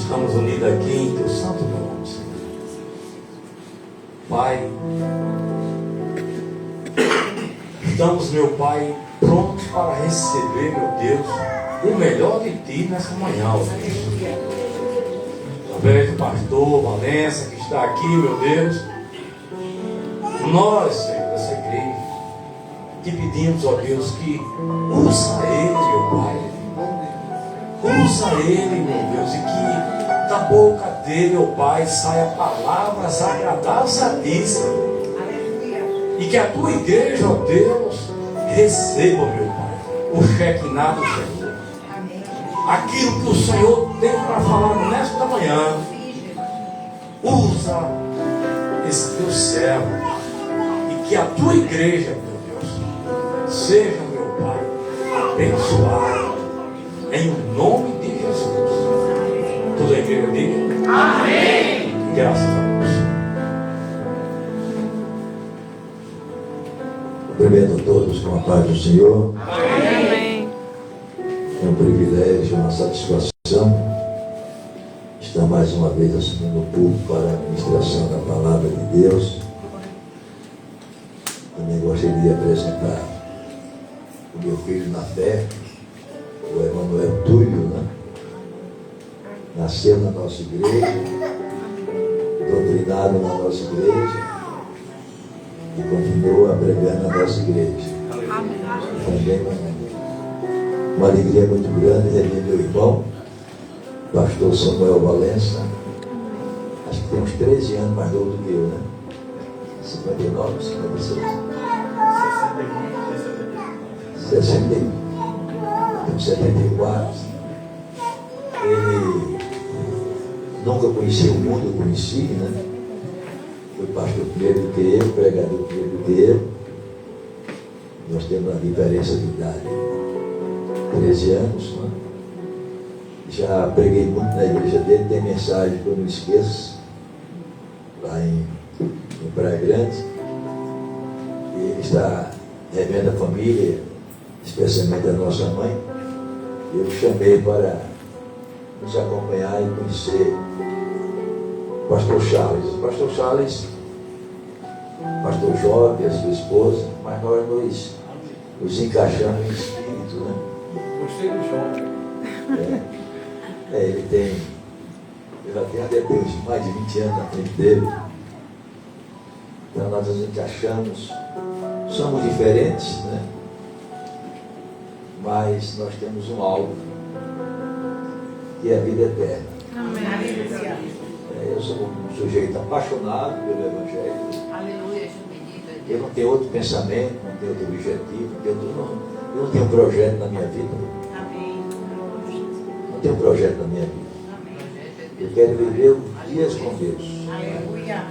estamos unidos aqui em Teu santo nome, Senhor. Pai, estamos, meu Pai, prontos para receber, meu Deus, o melhor de Ti nessa manhã, ó Deus. Através do pastor Valença, que está aqui, meu Deus, nós, Senhor, dessa igreja, te pedimos, ó Deus, que usa ele, meu Pai. Usa ele, meu Deus, e que da boca dele, ó Pai, saia palavras agradáveis a Ti, Senhor. E que a Tua igreja, ó Deus, receba, meu Pai, o Shekinah do Senhor. Aquilo que o Senhor tem para falar nesta manhã, usa esse Teu servo. E que a Tua igreja, meu Deus, seja, meu Pai, abençoada. Em nome de Jesus. Toda a igreja diga amém. Graças a Deus. Cumprimento todos com a paz do Senhor. Amém. É um privilégio, uma satisfação estar mais uma vez assumindo o púlpito para a ministração da palavra de Deus. Também gostaria de apresentar o meu filho na fé, o Emanuel Túlio, né? Nasceu na nossa igreja, doutrinado na nossa igreja e continua pregando na nossa igreja. Também uma alegria muito grande rever meu irmão, pastor Samuel Valença, acho que tem uns 13 anos mais novo do que eu, né? 59, 56, 61. 74, ele nunca conhecia o mundo, eu conheci, né? Foi pastor primeiro do que eu, pregador primeiro do que eu. Nós temos uma diferença de idade, 13 anos, né? Já preguei muito na igreja dele, tem mensagem que eu não esqueço, lá em Praia Grande. E ele está revendo a família, especialmente a nossa mãe. Eu chamei para nos acompanhar e conhecer o pastor Charles. O pastor Charles, pastor jovem, a sua esposa, mas nós nos encaixamos em espírito, né? Gostei do jovem. Ele tem, eu já tenho até hoje mais de 20 anos na frente dele. Então nós nos encaixamos, somos diferentes, né? Mas nós temos um alvo, que é a vida eterna. Amém. Eu sou um sujeito apaixonado pelo Evangelho. Aleluia. Eu não tenho outro pensamento, não tenho outro objetivo, eu não tenho um projeto na minha vida. Amém. Não tenho um projeto na minha vida. Eu quero viver os dias com Deus. Aleluia.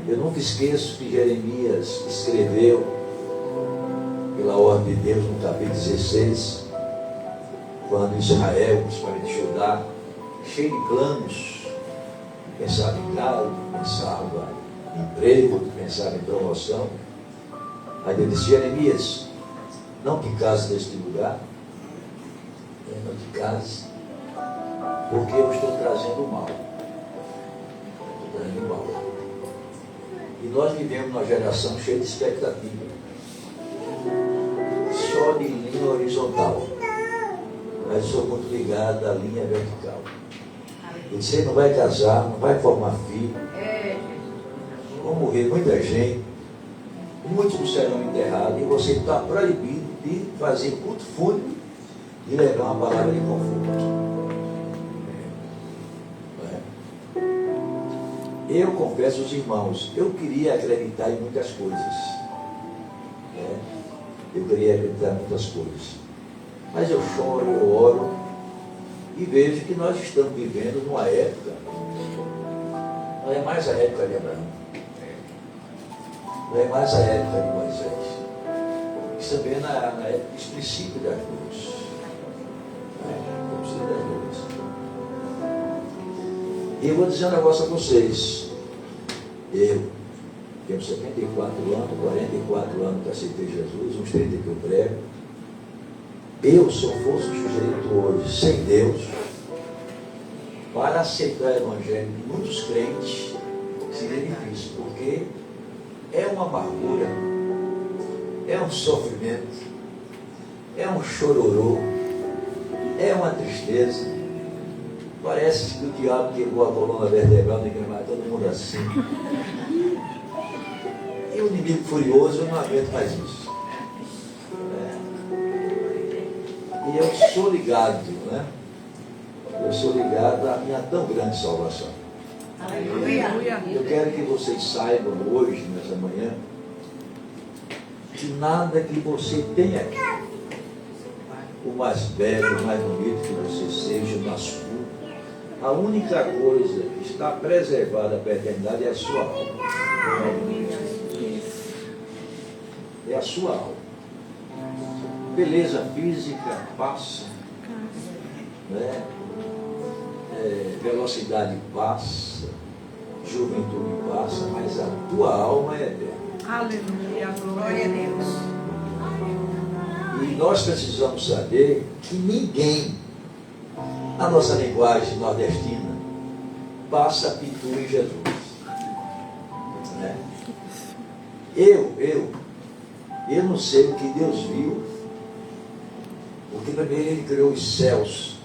Eu nunca esqueço que Jeremias escreveu, pela ordem de Deus, no capítulo 16, quando Israel, principalmente Judá, cheio de planos, pensava em casa, pensava em emprego, pensava em promoção. Aí Deus disse: Jeremias, não te cases neste lugar, não te cases, porque eu estou trazendo o mal. Estou trazendo o mal. E nós vivemos numa geração cheia de expectativa, só de linha horizontal, mas sou muito ligado à linha vertical. Ele disse: você não vai casar, não vai formar filho, vão morrer muita gente, muitos não serão enterrados, e você está proibido de fazer culto fúnebre e levar uma palavra de conforto. Eu confesso aos irmãos, eu queria acreditar em muitas coisas. Eu queria acreditar em muitas coisas. Mas eu choro, eu oro e vejo que nós estamos vivendo numa época, não é mais a época de Abraão, não é mais a época de Moisés. Estamos vendo na época dos princípios das luzes. E eu vou dizer um negócio a vocês. Eu tenho 74 anos, 44 anos que aceitei Jesus, uns 30 que eu prego. Eu, se eu fosse um sujeito hoje sem Deus, para aceitar o Evangelho de muitos crentes seria difícil, porque é uma amargura, é um sofrimento, é um chororô, é uma tristeza. Parece que o diabo quebrou a coluna vertebral e queimar todo mundo assim. E o inimigo furioso, eu não aguento mais isso. E eu sou ligado, né? Eu sou ligado à minha tão grande salvação. Aleluia. Eu quero que vocês saibam hoje, nessa manhã, que nada que você tenha aqui, o mais belo, o mais bonito que você seja, o mais puro, a única coisa que está preservada para a eternidade é a sua alma. É a sua alma. Beleza física passa, né? Velocidade passa, juventude passa, mas a tua alma é eterna. Aleluia. Glória a Deus. E nós precisamos saber que ninguém, na nossa linguagem nordestina, passa pitu em Jesus. Né? Eu não sei o que Deus viu, porque primeiro Ele criou os céus,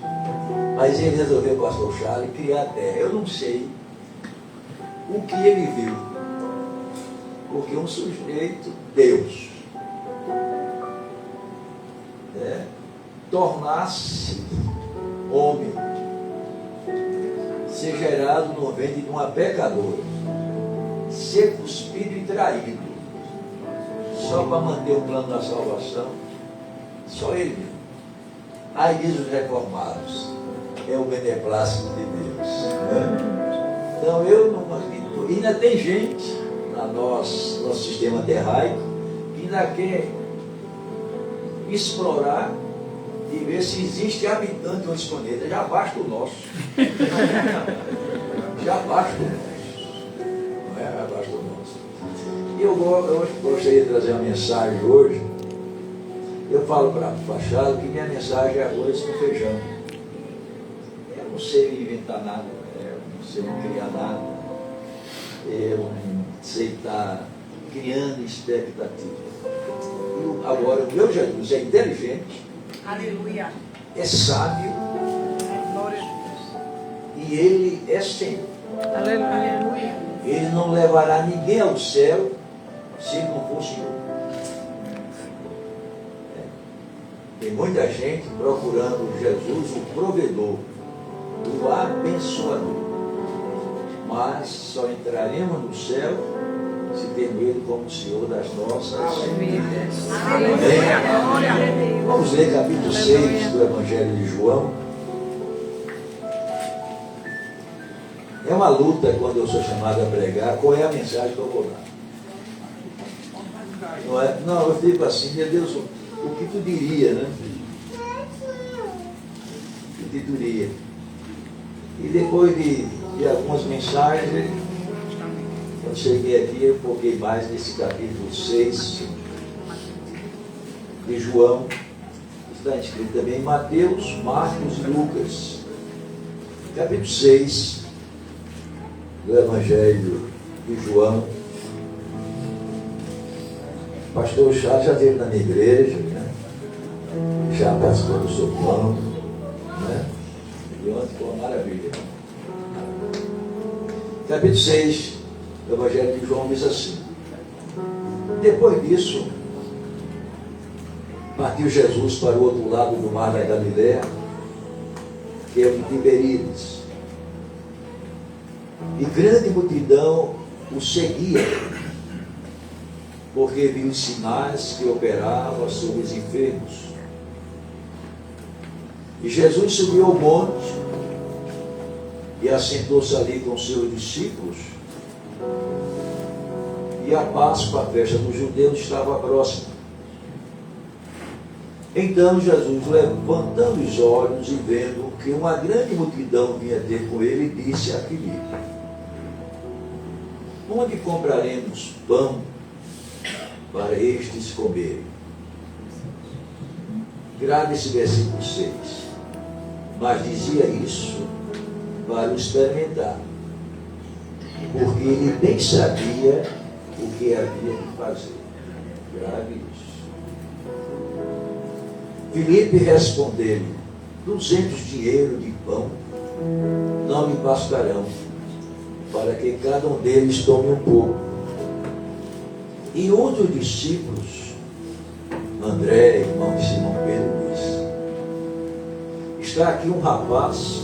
mas Ele resolveu, pastor Charles, criar a terra. Eu não sei o que Ele viu, porque um sujeito, Deus, tornar-se homem, ser gerado no ventre de uma pecadora, ser cuspido e traído, só para manter o plano da salvação, só Ele mesmo. Aí diz os reformados, é o beneplácito de Deus. Né? Então eu não acredito. Ainda tem gente no nosso sistema terráqueo que ainda quer explorar e ver se existe habitante de outros planetas. Já basta o nosso. Já basta o nosso. Não é? Já basta o nosso. E eu gostaria de trazer uma mensagem hoje. Eu falo para o Fachado que minha mensagem é arroz com feijão. Eu não sei inventar nada, eu não sei criar nada, eu não sei estar criando expectativa. Agora, o meu Jesus é inteligente, Aleluia. é sábio Glória a Deus. e ele é Senhor. Aleluia. Ele não levará ninguém ao céu se ele não for o Senhor. Tem muita gente procurando Jesus, o provedor, o abençoador. Mas só entraremos no céu se temos Ele como Senhor das nossas vidas. Amém. Vamos ler capítulo 6 do Evangelho de João. É uma luta quando eu sou chamado a pregar, qual é a mensagem que eu vou dar. Não é? Não, eu fico assim, meu Deus, o que tu diria, né? O que tu diria? E depois de algumas mensagens, quando cheguei aqui, eu foquei mais nesse capítulo 6 de João. Está escrito também em Mateus, Marcos e Lucas. Capítulo 6 do Evangelho de João. O pastor Charles já esteve na minha igreja, né? Já participou do seu plano, né? E ontem foi uma maravilha. Capítulo 6 do Evangelho de João diz assim: depois disso, partiu Jesus para o outro lado do mar da Galileia, que é o de Tiberíades. E grande multidão o seguia, porque viu os sinais que operava sobre os enfermos. E Jesus subiu ao monte e assentou-se ali com seus discípulos. E a Páscoa, a festa dos judeus, estava próxima. Então Jesus, levantando os olhos e vendo que uma grande multidão vinha ter com ele, disse a Filipe: onde compraremos pão para estes comerem? Grave esse versículo 6. Mas dizia isso Vale experimentar. Porque ele nem sabia o que havia de fazer. Grave isso. Filipe respondeu-lhe: 200 dinheiros de pão não lhe bastarão, para que cada um deles tome um pouco. E um dos discípulos, André, irmão de Simão Pedro, disse: está aqui um rapaz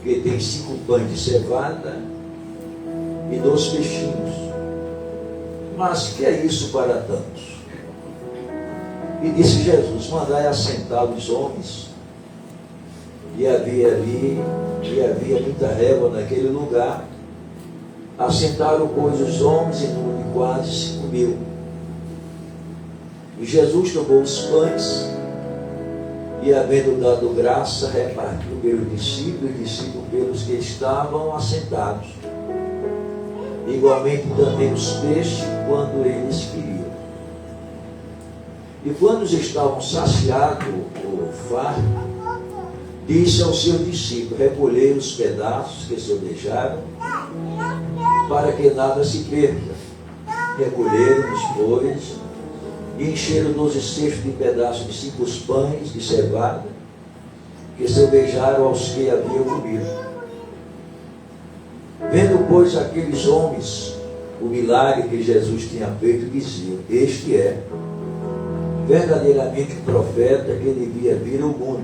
que tem 5 pães de cevada e 2 peixinhos. Mas que é isso para tantos? E disse Jesus: mandai assentar os homens. E havia muita relva naquele lugar. Assentaram, pois, os homens em número de quase 5.000. E Jesus tomou os pães e, havendo dado graça, repartiu pelos discípulos e discípulos pelos que estavam assentados. Igualmente também os peixes, quando eles queriam. E quando estavam saciados ou fartos, disse aos seus discípulos: recolhei os pedaços que sobejaram, para que nada se perca. Recolheram-os, pois, e encheram 12 cestos de pedaços de 5 pães de cevada, que sobejaram aos que haviam comido. Vendo, pois, aqueles homens o milagre que Jesus tinha feito, diziam: este é verdadeiramente o profeta que devia vir ao mundo.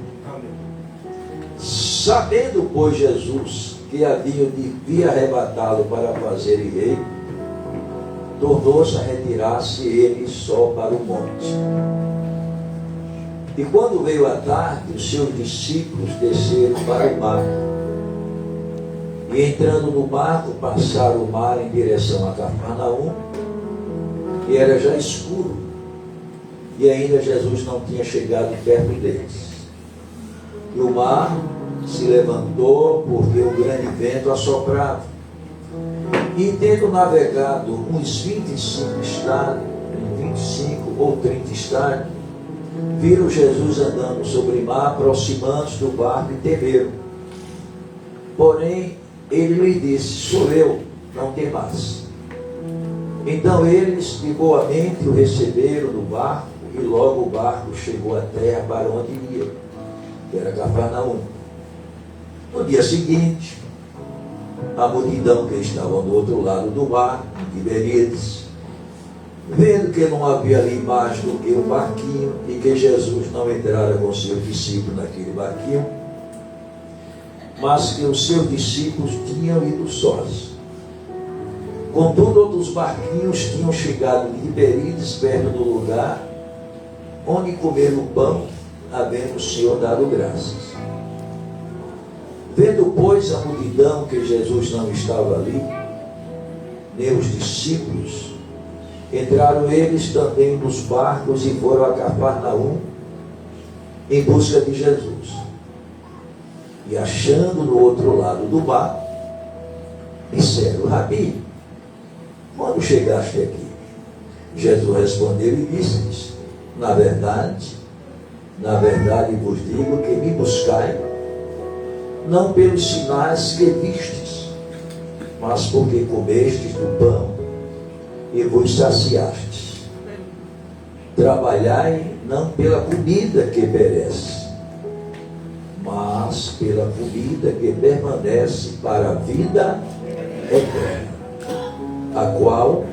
Sabendo, pois, Jesus que haviam de vir arrebatá-lo para fazer rei, tornou-se a retirar-se ele só para o monte. E quando veio a tarde, os seus discípulos desceram para o mar. E entrando no barco, passaram o mar em direção a Cafarnaum, e era já escuro, e ainda Jesus não tinha chegado perto deles. E o mar se levantou, porque o grande vento assoprava. E tendo navegado uns 25 estádios, 25 ou 30 estádios, viram Jesus andando sobre o mar, aproximando-se do barco, e temeram. Porém, ele lhe disse: sou eu, não temais. Então eles, de boa mente, o receberam no barco, e logo o barco chegou à terra para onde ia, que era Cafarnaum. No dia seguinte, a multidão que estava do outro lado do mar, em Tiberíades, vendo que não havia ali mais do que um barquinho, e que Jesus não entrara com seus discípulos naquele barquinho, mas que os seus discípulos tinham ido sós. Contudo, outros barquinhos tinham chegado de Tiberíades, perto do lugar onde comeram o pão, havendo o Senhor dado graças. Vendo, pois, a multidão que Jesus não estava ali, nem os discípulos, entraram eles também nos barcos e foram a Cafarnaum em busca de Jesus. E achando no outro lado do mar, disseram: Rabi, quando chegaste aqui? Jesus respondeu e disse-lhes: na verdade vos digo que me buscai, não pelos sinais que vistes, mas porque comestes do pão e vos saciastes. Trabalhai não pela comida que perece, mas pela comida que permanece para a vida eterna, a qual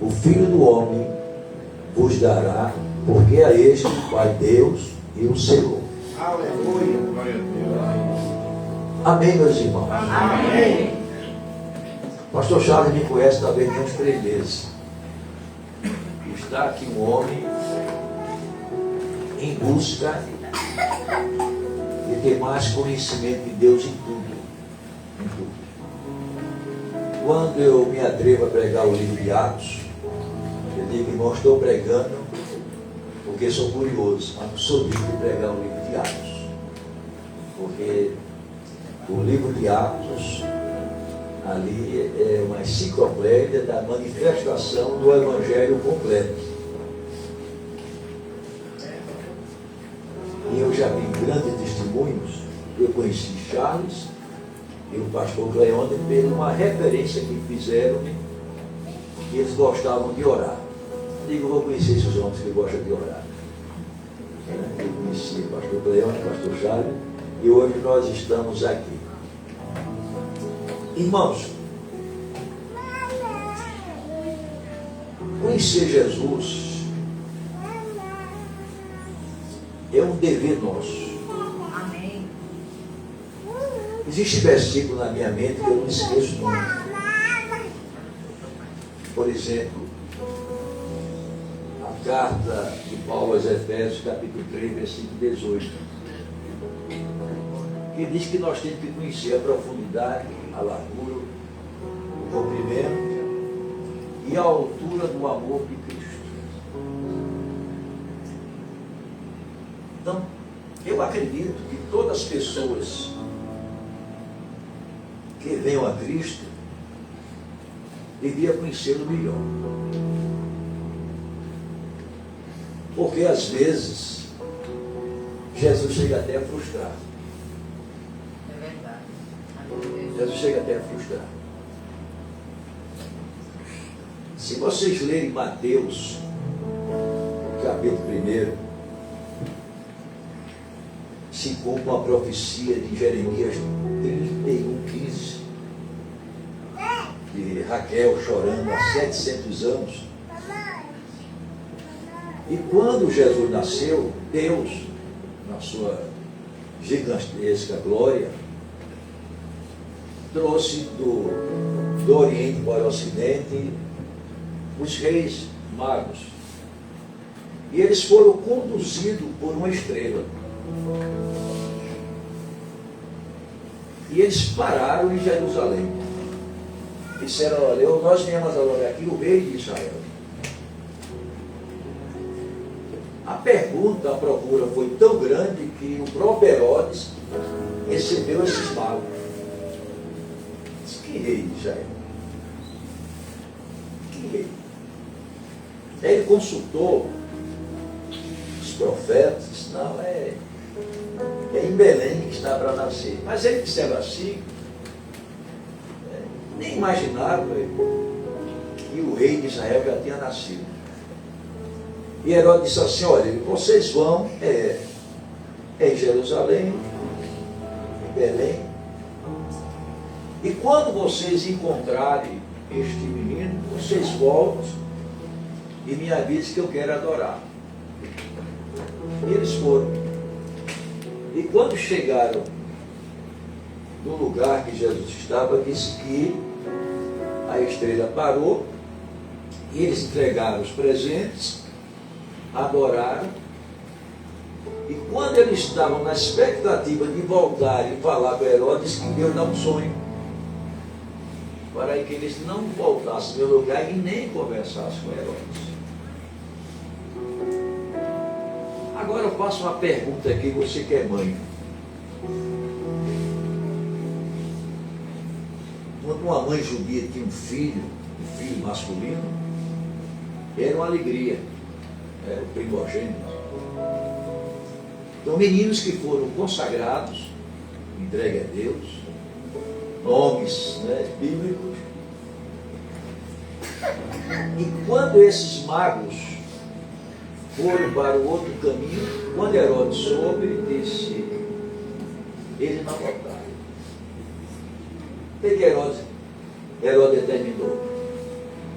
o Filho do Homem vos dará, porque a este o Pai Deus e o selou. Aleluia. Glória a Deus. Amém, meus irmãos? Amém. Pastor Charles me conhece talvez nem uns 3 meses. Está aqui um homem em busca de ter mais conhecimento de Deus em tudo. Em tudo. Quando eu me atrevo a pregar o livro de Atos, eu digo: irmão, estou pregando porque sou curioso, mas não sou digno de pregar o livro de Atos. Porque o livro de Atos ali é uma enciclopédia da manifestação do Evangelho completo. E eu já vi grandes testemunhos. Eu conheci Charles, e o pastor Cleone pela uma referência que fizeram, que eles gostavam de orar. Digo, vou conhecer esses homens que gostam de orar. Eu conheci o pastor Cleone, o pastor Charles, e hoje nós estamos aqui. Irmãos, conhecer Jesus é um dever nosso. Amém. Existe versículo na minha mente que eu não esqueço nunca. Por exemplo, a carta de Paulo aos Efésios, capítulo 3, versículo 18, que diz que nós temos que conhecer a profundidade, a largura, o comprimento e a altura do amor de Cristo. Então, eu acredito que todas as pessoas que venham a Cristo deviam conhecê-lo melhor. Porque às vezes Jesus chega até a frustrar. É verdade. Jesus chega até a frustrar. Se vocês lerem Mateus, capítulo 1, se cumpre uma profecia de Jeremias 31:15, de Raquel chorando há 700 anos. E quando Jesus nasceu, Deus, na sua gigantesca glória, trouxe do Oriente para o Ocidente os reis magos. E eles foram conduzidos por uma estrela. E eles pararam em Jerusalém. Disseram, olha, nós viemos agora aqui o rei de Israel. A pergunta, a procura foi tão grande que o próprio Herodes recebeu esses magos. Disse, que rei de Israel? Que rei? Daí ele consultou os profetas, disse, não, é em Belém que está para nascer. Mas eles disseram assim, nem imaginava que o rei de Israel já tinha nascido. E Herodes disse assim, olha, vocês vão em Jerusalém, em Belém, e quando vocês encontrarem este menino, vocês voltam e me avisem que eu quero adorar. E eles foram. E quando chegaram no lugar que Jesus estava, disse que a estrela parou, e eles entregaram os presentes, adoraram, e quando eles estavam na expectativa de voltar e falar com Herodes, que Deus dá um sonho, para que eles não voltassem ao lugar e nem conversassem com Herodes. Agora eu faço uma pergunta aqui, você que é mãe. Quando uma mãe judia tinha um filho masculino, era uma alegria, era o primogênito. Então, meninos que foram consagrados, entregue a Deus, nomes bíblicos. E quando esses magos foram para o outro caminho, quando Herodes soube, disse, eles não voltaram. O que Herodes determinou?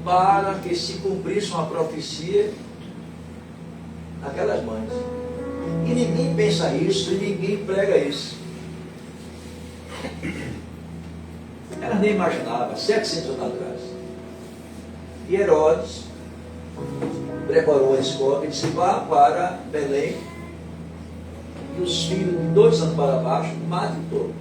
Para que se cumprisse uma profecia naquelas mães. E ninguém pensa isso, e ninguém prega isso. Ela nem imaginava, 700 anos atrás. E Herodes preparou a escola e disse, vá para Belém, e os filhos de 2 anos para baixo, matem todos.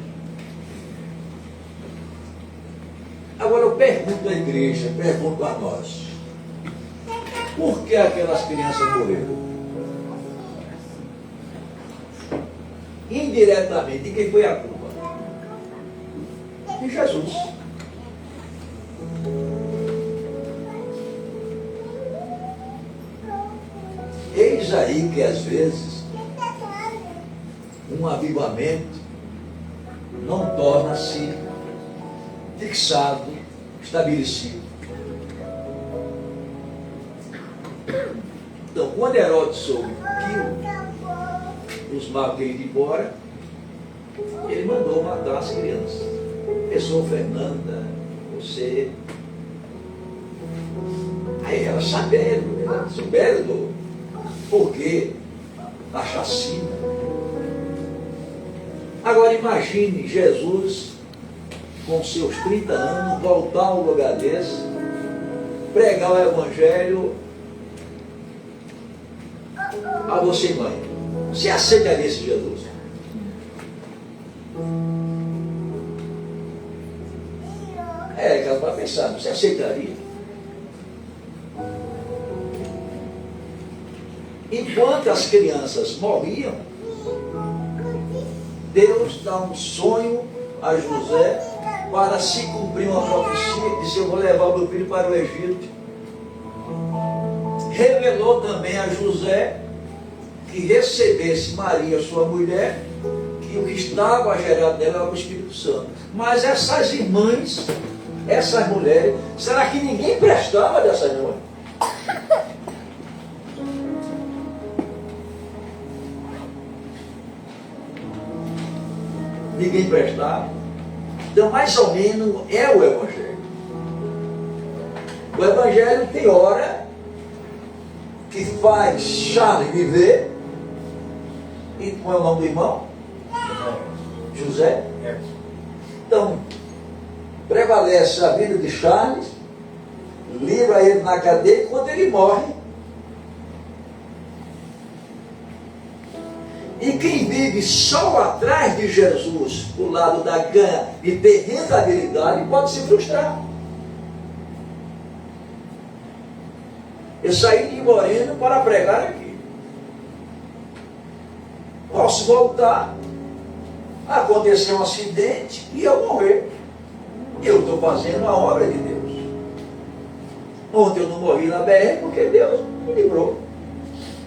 Agora eu pergunto à igreja, pergunto a nós, por que aquelas crianças morreram? Indiretamente, de quem foi a culpa? De Jesus. Eis aí que às vezes um avivamento não torna-se fixado, estabelecido. Então, quando Herodes soube que os magos iam embora, ele mandou matar as crianças. Pessoa Fernanda, você. Aí ela souberam do porquê da chacina. Agora imagine Jesus, com seus 30 anos, voltar a um lugar desse, pregar o Evangelho a você, mãe. Você aceitaria esse Jesus? É, que ela vai pensar, você aceitaria? Enquanto as crianças morriam, Deus dá um sonho a José para se cumprir uma profecia, disse: eu vou levar o meu filho para o Egito. Revelou também a José que recebesse Maria, sua mulher, que o que estava gerado dela era o Espírito Santo. Mas essas irmãs, essas mulheres, será que ninguém prestava dessas mulheres? Ninguém prestava. Então, mais ou menos, é o Evangelho. O Evangelho tem hora que faz Charles viver. E qual é o nome do irmão? José. Então, prevalece a vida de Charles, livra ele na cadeia, e quando ele morre, e quem vive só atrás de Jesus, do lado da ganha e ter rentabilidade, pode se frustrar. Eu saí de Moreno para pregar aqui. Posso voltar, acontecer um acidente e eu morrer. Eu estou fazendo a obra de Deus. Ontem eu não morri na BR porque Deus me livrou.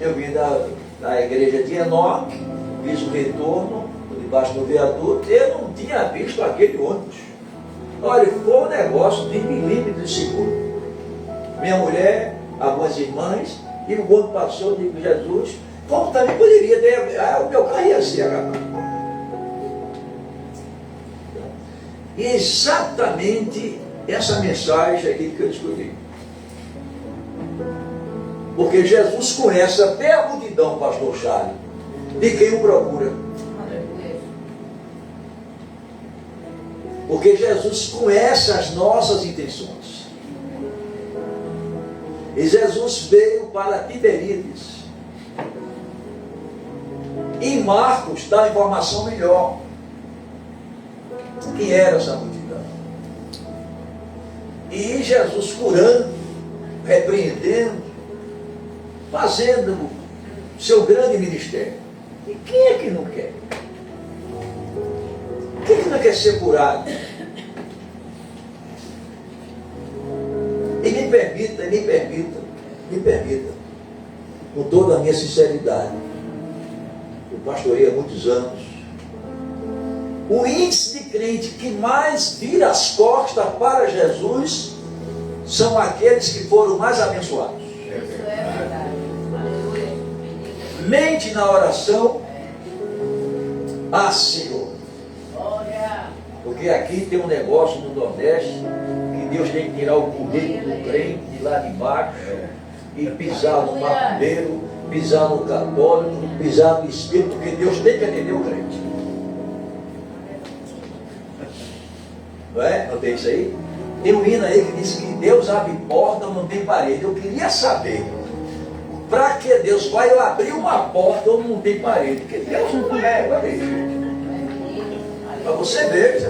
Eu vim da igreja de Enoque, fiz o retorno debaixo do viaduto, eu não tinha visto aquele ônibus. Olha, foi um negócio de milímetros de segundo. Minha mulher, algumas irmãs, e o ônibus passou, digo: Jesus, como também poderia ter, o meu carro ia ser acabado. E exatamente essa mensagem aqui que eu escutei. Porque Jesus conhece até a multidão, pastor Charles, de quem o procura. Porque Jesus conhece as nossas intenções. E Jesus veio para Tiberíades. Em Marcos dá a informação melhor. Quem era essa multidão? E Jesus curando, repreendendo, fazendo seu grande ministério. E quem é que não quer? Quem é que não quer ser curado? E me permita, com toda a minha sinceridade, eu pastorei há muitos anos. O índice de crente que mais vira as costas para Jesus são aqueles que foram mais abençoados. Isso é verdade. Aleluia. Mente na oração. Ah, Senhor. Glória. Porque aqui tem um negócio no Nordeste que Deus tem que tirar o currículo do crente de lá de baixo e pisar no macumbeiro, pisar no católico, pisar no espírito, porque Deus tem que atender o crente. Não é? Não tem isso aí? Tem um hino aí que diz que Deus abre porta, não tem parede. Eu queria saber, para que Deus vai abrir uma porta onde não tem parede? Porque Deus não é abrir. Para você ver,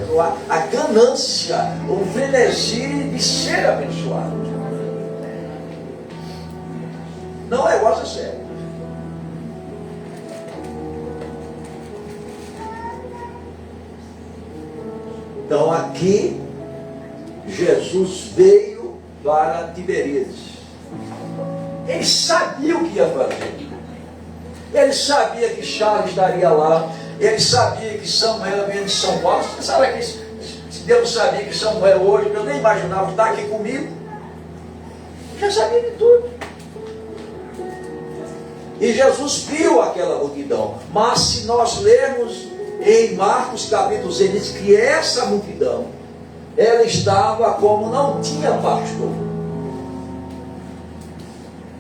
a ganância, o frenesi de ser abençoado. Não é negócio sério. Então aqui, Jesus veio para Tiberíades. Ele sabia o que ia fazer. Ele sabia que Charles estaria lá. Ele sabia que Samuel vinha de São Paulo. Você sabe que eu não sabia que Samuel hoje, eu nem imaginava estar aqui comigo. Já sabia de tudo. E Jesus viu aquela multidão. Mas se nós lermos em Marcos capítulo 6, diz que essa multidão, ela estava como não tinha pastor.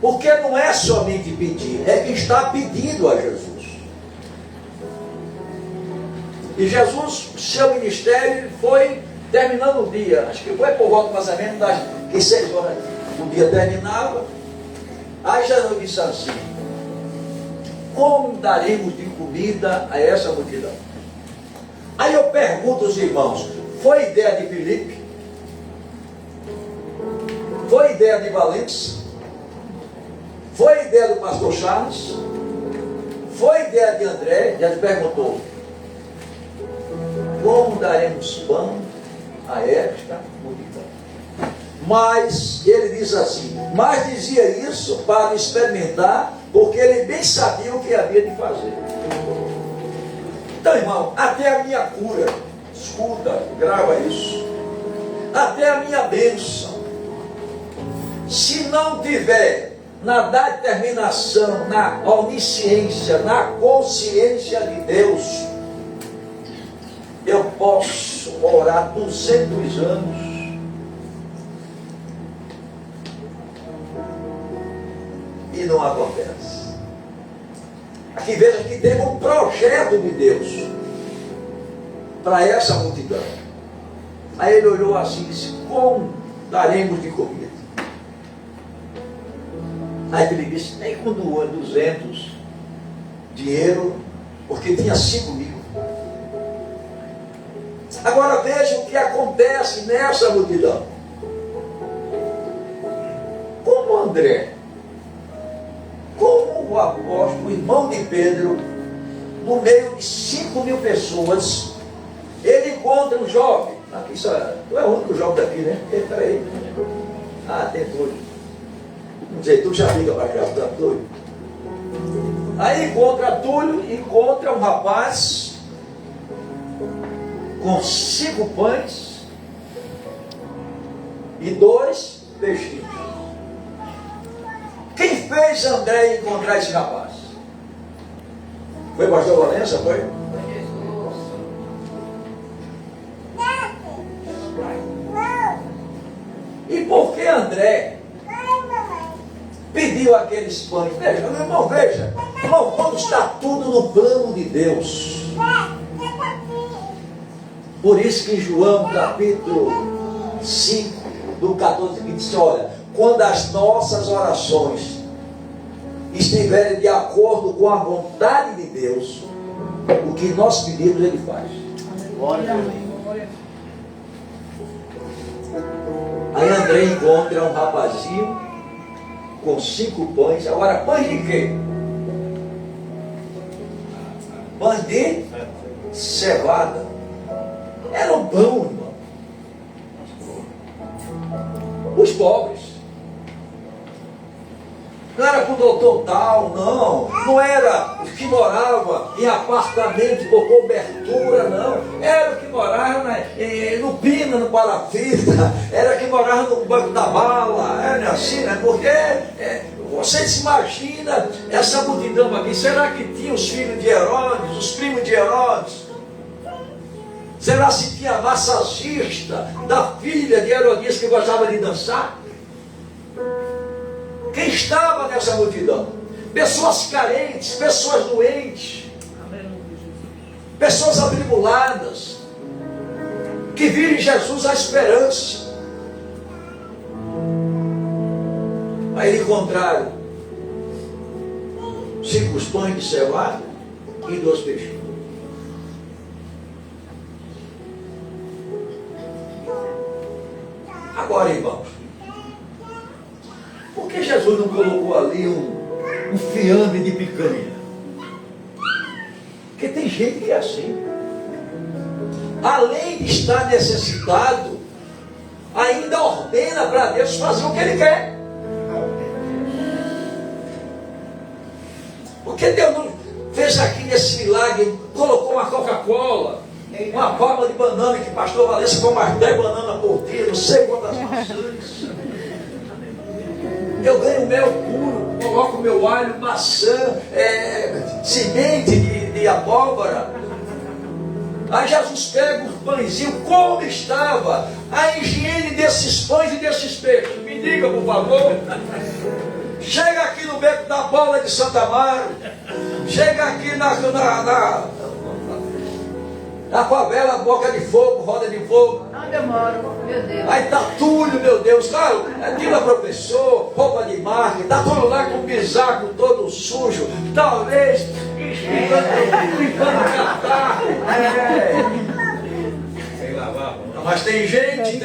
Porque não é somente pedir, é que está pedindo a Jesus. E Jesus, seu ministério, foi terminando o dia. Acho que foi por volta mais ou menos das 6 horas. O dia terminava. Aí Jesus disse assim: como daremos de comida a essa multidão? Aí eu pergunto aos irmãos: foi ideia de Filipe? Foi ideia de Valentes? Foi ideia do pastor Charles? Foi ideia de André? Já perguntou: como daremos pão a esta multidão? Mas ele diz assim, mas dizia isso para experimentar, porque ele bem sabia o que havia de fazer. Então, irmão, até a minha cura, escuta, grava isso, até a minha bênção, se não tiver na determinação, na onisciência, na consciência de Deus, eu posso orar 200 anos e não acontece. Aqui veja que teve um projeto de Deus para essa multidão. Aí ele olhou assim e disse: como daremos de comida? Aí ele disse: nem com 200 dinheiro, porque tinha 5.000. Agora veja o que acontece nessa multidão. Como André, como o apóstolo, o irmão de Pedro, no meio de 5.000 pessoas, ele encontra um jovem. Aqui só, tu é o único jovem daqui, né? Peraí. Ah, tem Túlio. Não sei, tu já liga para cá, tá Túlio. Aí encontra Túlio, encontra um rapaz com 5 pães e 2 peixinhos. Quem fez André encontrar esse rapaz? Foi o pastor Valença, foi? Foi Jesus. E por que André pediu aqueles pães? Veja, meu irmão, veja. Irmão, quando está tudo no plano de Deus. Por isso que em João capítulo 5, do 14, que diz: olha, quando as nossas orações estiverem de acordo com a vontade de Deus, o que nós pedimos Ele faz. Glória a Deus. Aí André encontra um rapazinho com 5 pães. Agora, pães de quê? Pães de cevada. Era um pão, irmão. Os pobres. Não era para o doutor tal, não era os que moravam em apartamento por cobertura, não. Era o que morava no Pina, no Palafita, era que morava no Banco da Bala, era assim, né? Porque você se imagina essa multidão aqui, será que tinha os filhos de Herodes, os primos de Herodes? Será se tinha a massagista da filha de Herodias que gostava de dançar? Quem estava nessa multidão? Pessoas carentes, pessoas doentes, pessoas atribuladas, que viram em Jesus a esperança. Aí encontraram 5 pães de cevada e 2 peixes. Agora, irmãos, por que Jesus não colocou ali um fiambre de picanha? Porque tem gente que é assim. Além de estar necessitado, ainda ordena para Deus fazer o que Ele quer. Porque Deus não fez aqui nesse milagre, colocou uma Coca-Cola, Uma palma de banana que pastor Valência com mais 10 bananas por dia, não sei quantas maçãs. Eu ganho mel puro, coloco meu alho, maçã, semente de abóbora. Aí Jesus pega os pãezinhos como estava, a higiene desses pães e desses peixes. Me diga, por favor. Chega aqui no beco da Bola de Santa Amaro, chega aqui na favela Boca de Fogo, Roda de Fogo. Onde eu moro, meu Deus. Aí tá tudo, meu Deus, claro, Dila professor, roupa de marca, tá tudo lá com o bisaco todo sujo, talvez limpando catarro. Mas tem gente,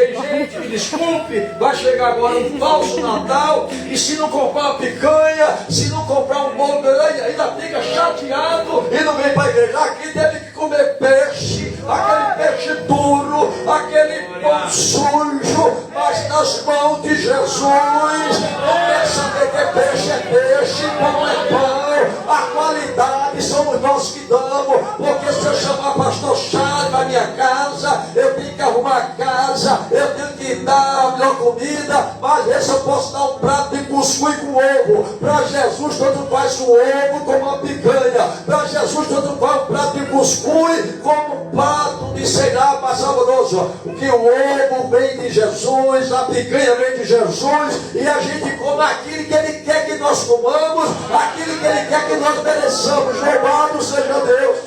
me desculpe, vai chegar agora um falso Natal, e se não comprar uma picanha, se não comprar um bolo, ainda fica chateado e não vem para a igreja. Aqui teve que comer peixe, aquele peixe duro, aquele pão sujo, mas nas mãos de Jesus, não quer saber que peixe é peixe, pão é pão, a qualidade somos nós que damos, porque se eu chamar pastor Chá para minha casa, eu tenho que arrumar a casa, eu tenho que dar a melhor comida, mas esse eu posso dar um prato de cuscuz com ovo. Para Jesus, tanto faz um ovo como uma picanha. Para Jesus, tanto faz um prato de cuscuz como um prato de sei lá, mais saboroso. Que o ovo vem de Jesus, a picanha vem de Jesus, e a gente come aquilo que Ele quer que nós comamos, aquilo que Ele quer que nós mereçamos. Louvado seja Deus.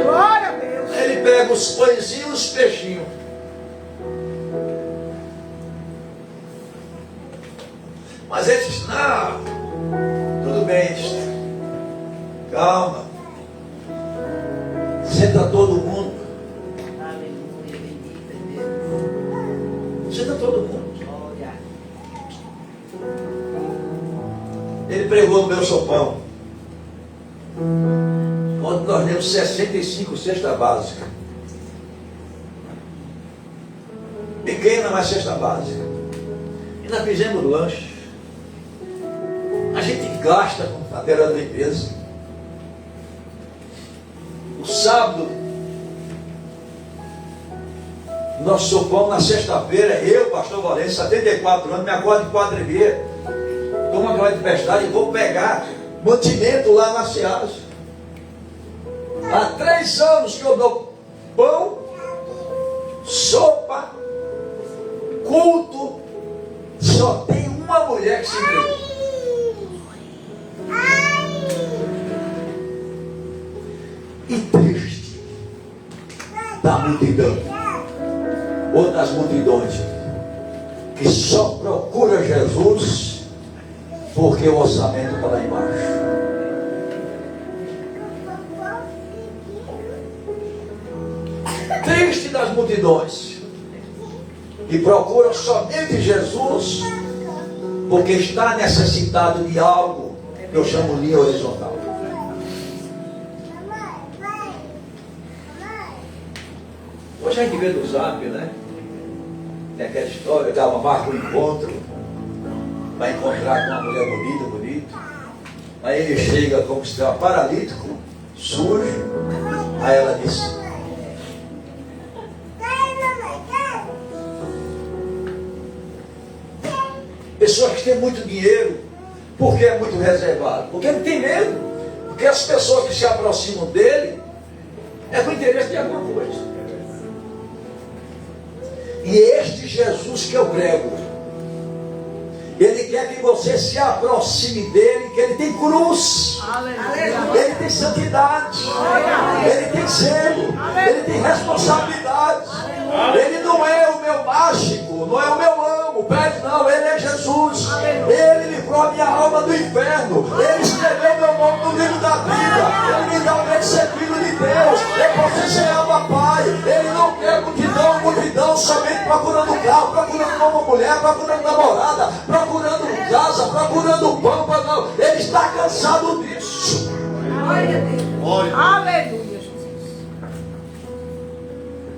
Glória a Deus. Ele pega os pãezinhos e os peixinhos. Mas ele diz, não, tudo bem, calma. Senta todo mundo. Aleluia, bendito Deus. Senta todo mundo. Glória. Ele pregou no meu sopão. Onde nós demos 65 cesta básica. Pequena, mas cesta básica. E nós fizemos lanche. A gente gasta com material de limpeza. O sábado, nós sopamos na sexta-feira, eu, pastor Valência, 74 anos, me acordo de 4h30, tomo uma grande tempestade e vou pegar mantimento lá na Ceasa. Há 3 anos que eu dou pão, sopa, culto, só tem uma mulher que se entregou. E triste da multidão, ou das multidões, que só procura Jesus porque o orçamento está lá embaixo. Triste das multidões que procuram somente Jesus porque está necessitado de algo que eu chamo linha horizontal. Hoje a gente vê no Zap, né? Tem aquela história, o cara marca um encontro, vai encontrar com uma mulher bonita. Aí ele chega como se fosse paralítico, sujo. Aí ela diz: pessoas que têm muito dinheiro, porque é muito reservado? Porque ele tem medo. Porque as pessoas que se aproximam dele é com interesse de alguma coisa. E este Jesus que eu prego, Ele quer que você se aproxime dele, que Ele tem cruz, Ele tem santidade, Ele tem zelo, Ele tem responsabilidade. Ele não é o meu mágico, não é o meu amo, pede não, Ele é Jesus. Ele livrou a minha alma do inferno, Ele escreveu meu nome no livro da vida, Ele me dá o de ser filho de Deus, eu posso ser Abba Pai. Ele não quer multidão somente procurando carro, procurando uma mulher, procurando namorada, procurando casa, procurando pampa, não. Ele está cansado disso. Glória a Deus. Aleluia, Jesus.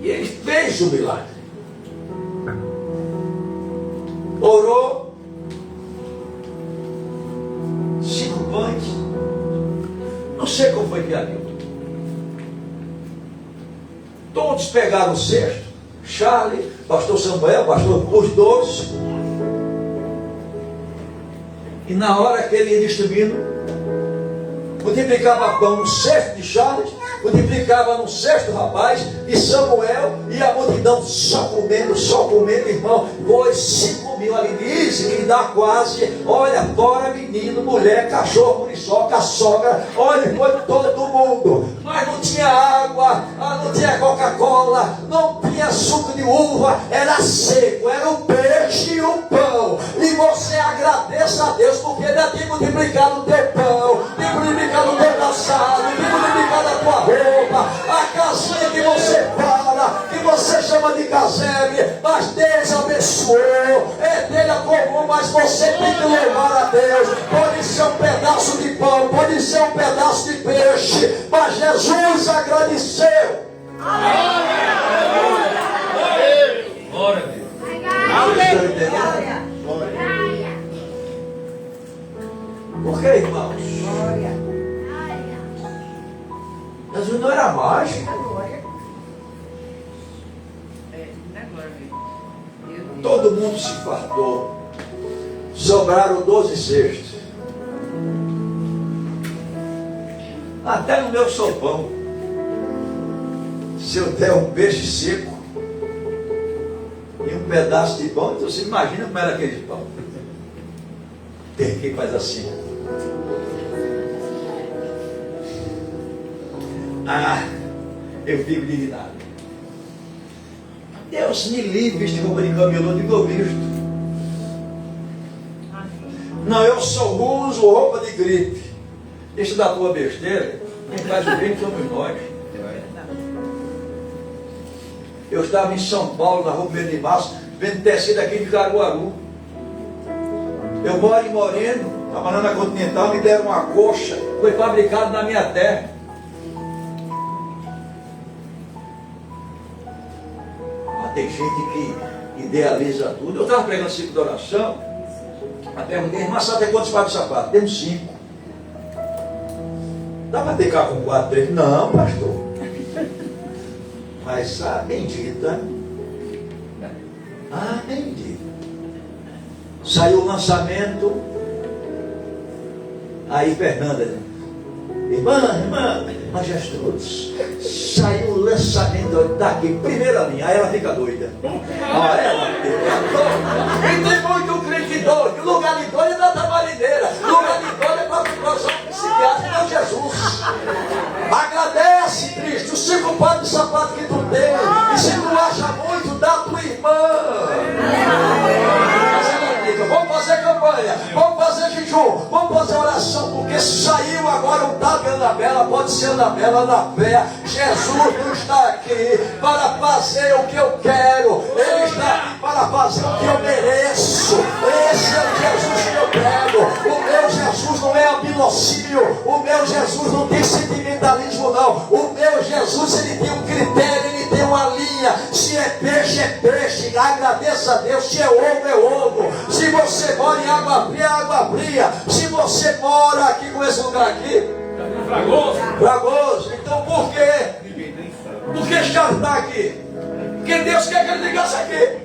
E Ele fez o milagre. Orou. 5 pães. Não sei como foi que abriu. Todos pegaram o cesto. Charlie, pastor Samuel, pastor, os 12. E na hora que ele ia distribuindo, multiplicava pão no cesto de Charles, multiplicava no cesto do rapaz, e Samuel e a multidão só comendo, irmão. Foi 5 mil ali. Dizem que dá quase, olha, fora menino, mulher, cachorro, muriçoca, sogra, olha, foi todo mundo. Mas não tinha água, não tinha Coca-Cola, não tinha suco de uva, era seco, era o peixe e o pão. E você agradeça a Deus, porque Ele tem multiplicado o teu pão, tem multiplicado o teu calçado, tem multiplicado a tua roupa, a casinha que você fala, que você chama de casebre, mas Deus abençoou, é dele a comum, mas você tem que louvar a Deus. Pode ser um pedaço de pão, pode ser um pedaço de peixe, mas Jesus agradeceu. Glória a Deus. Por que, irmãos? Jesus não era mágico. Todo mundo se fartou. Sobraram 12 cestos. Até no meu sopão, se eu der um peixe seco e um pedaço de pão, então você imagina como era aquele pão. Tem quem faz assim. Eu fico indignado. Deus me livre de roupa de camelô de Cristo. Não, eu só uso roupa de gripe. Deixa da tua besteira. Quem faz o bem somos nós. Eu estava em São Paulo, na rua 1 de Março, vendo tecido aqui de Caruaru. Eu moro em Moreno, trabalhando na Continental, me deram uma coxa, foi fabricado na minha terra. Mas tem gente que idealiza tudo. Eu estava pregando 5 de oração, até um dia, mas sabe até quantos pares de sapato? Temos 5. Dá para ter carro com 4, 3? Não, pastor. Mas a bendita. A bendita. Saiu o lançamento. Aí Fernanda, irmã Jesus, saiu o lançamento daqui, primeira linha. Aí ela fica doida. Ela fica doida. E tem muito crente doido. O lugar de doido é da tamarineira. O lugar de doido é para a população psiquiátrica de Jesus. Agradece, Cristo, os 5 pares de sapato que tu tem. E se tu acha muito, dá a tua irmã. Vamos fazer campanha, vamos fazer jejum, vamos fazer oração, porque saiu agora um tal de Anabela, pode ser Anabela na fé. Jesus não está aqui para fazer o que eu quero, Ele está aqui para fazer o que eu mereço. Esse é o Jesus que eu quero. O meu Jesus não é ambilocínio, o meu Jesus não tem sentimentalismo não. O meu Jesus, ele tem um critério, ele tem uma linha. Se é peixe, agradeça a Deus. Se é ovo, se você mora em água fria, se você mora aqui com esse lugar aqui, Fragoso. Então por quê? Por que Charles está aqui? Porque Deus quer que ele ligasse aqui.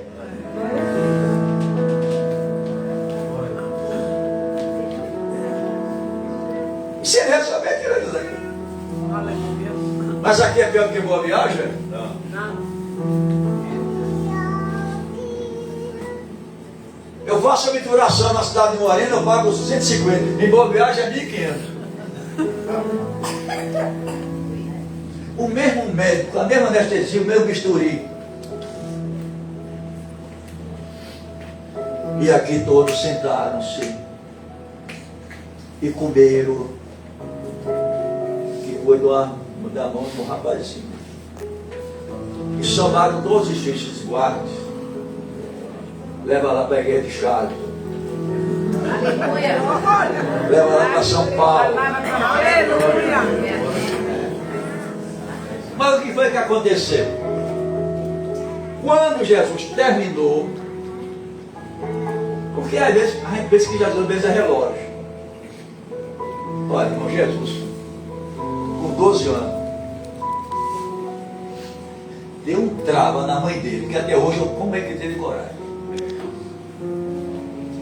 E se ele resolver aquilo, ele diz aqui. Mas aqui é pior do que Boa Viagem? Não. Eu faço a mituração na cidade de Morena, eu pago 250. Em Boa Viagem é 1.500. O mesmo médico, a mesma anestesia, o mesmo bisturi. E aqui todos sentaram-se e comeram. Que foi da mão do rapazinho. E somaram 12 xixes guardas. Leva lá para a igreja de Charles. Leva lá para São Paulo. Mas o que foi que aconteceu? Quando Jesus terminou, porque às vezes a gente pensa que Jesus às vezes é relógio. Olha, irmão, Jesus, com 12 anos, deu um trava na mãe dele, que até hoje, como é que teve coragem?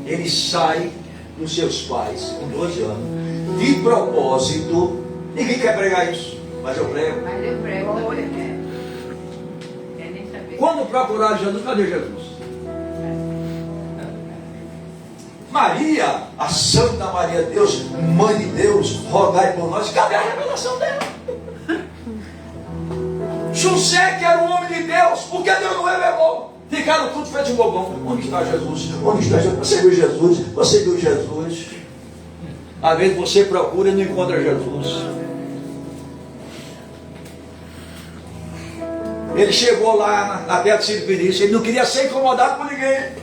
Ele sai dos seus pais com 12 anos, de propósito. Ninguém quer pregar isso, mas eu prego. Mas eu prego, olha, né? Quer nem saber. Quando procuraram Jesus, cadê Jesus? Maria, a Santa Maria Deus, Mãe de Deus, rogai por nós. Cadê a revelação dela? José, que era um homem de Deus, por que Deus não revelou? Ficaram tudo feito de bobão. Onde está Jesus? Onde está Jesus? Você viu Jesus? Você viu Jesus? Às vezes você procura e não encontra Jesus. Ele chegou lá na terra de Ciro Benício, ele não queria ser incomodado por ninguém.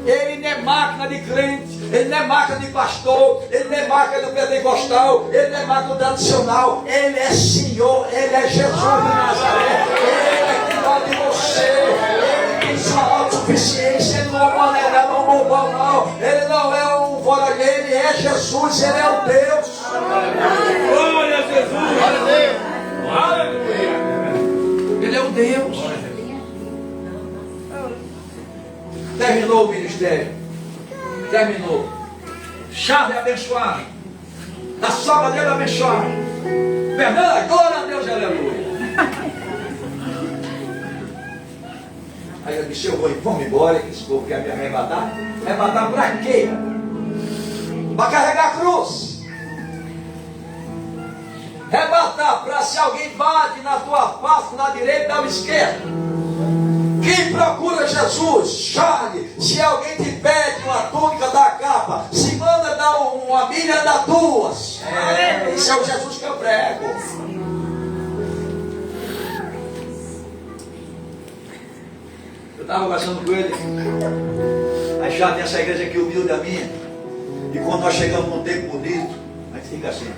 Ele não é máquina de crente, ele não é máquina de pastor, ele não é máquina do pentecostal, ele não é máquina do tradicional, ele é Senhor, ele é Jesus de Nazaré, ele é que cuida de você, ele tem sua autossuficiência, ele não é um maneirão, não é um bobão, não, ele não é um foragueiro, ele é Jesus, ele é o Deus. Glória a Jesus! Glória a Deus! Aleluia! Ele é o Deus. Terminou o ministério. Terminou. Chave abençoada. A sobra dele abençoada. Fernanda, glória a Deus, aleluia. Aí eu disse, vamos embora, que esse povo quer me arrebatar. Arrebatar pra quê? Para carregar a cruz. Arrebatar para se alguém bate na tua face, na direita ou esquerda. Quem procura Jesus, chale. Se alguém te pede uma túnica, dá a capa. Se manda dar uma milha, dá duas. Esse é o Jesus que eu prego. Eu estava conversando com ele. Aí já tem essa igreja aqui humilde a minha. E quando nós chegamos num tempo bonito, a gente fica assim.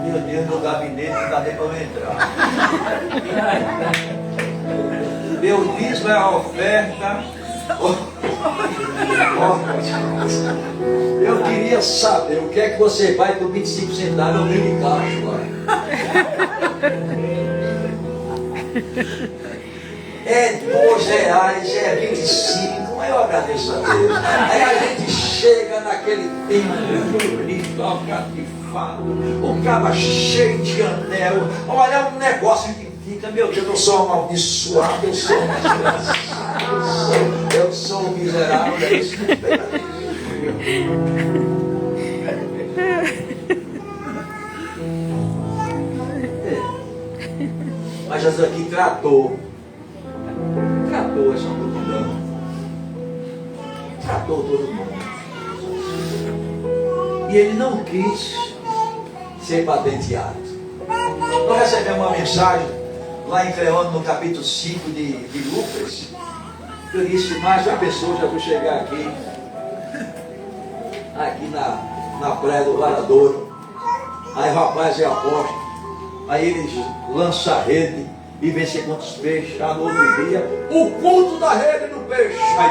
Meu Deus, no gabinete não dá nem para eu entrar. Meu dízimo é a oferta. Eu queria saber o que é que você vai por 25 centavos eu venho de caixa lá. É R$2, é 25, eu agradeço a Deus. Aí a gente chega naquele tempo bonito, o cabo cheio de anel. Olha, um negócio que fica, meu Deus, eu sou amaldiçoado, eu sou um desgraçado, eu sou um miserável. Mas Jesus aqui tratou essa multidão, tratou todo mundo, e ele não quis ser patenteado. Nós recebemos uma mensagem lá em Cleone, no capítulo 5 de Lucas. Eu disse, mais uma pessoa já vou chegar aqui na praia do Varadouro. Aí o rapaz é apóstolo, aí eles lançam a rede e vê se quantos peixes. Já no outro dia, o culto da rede do peixe. Aí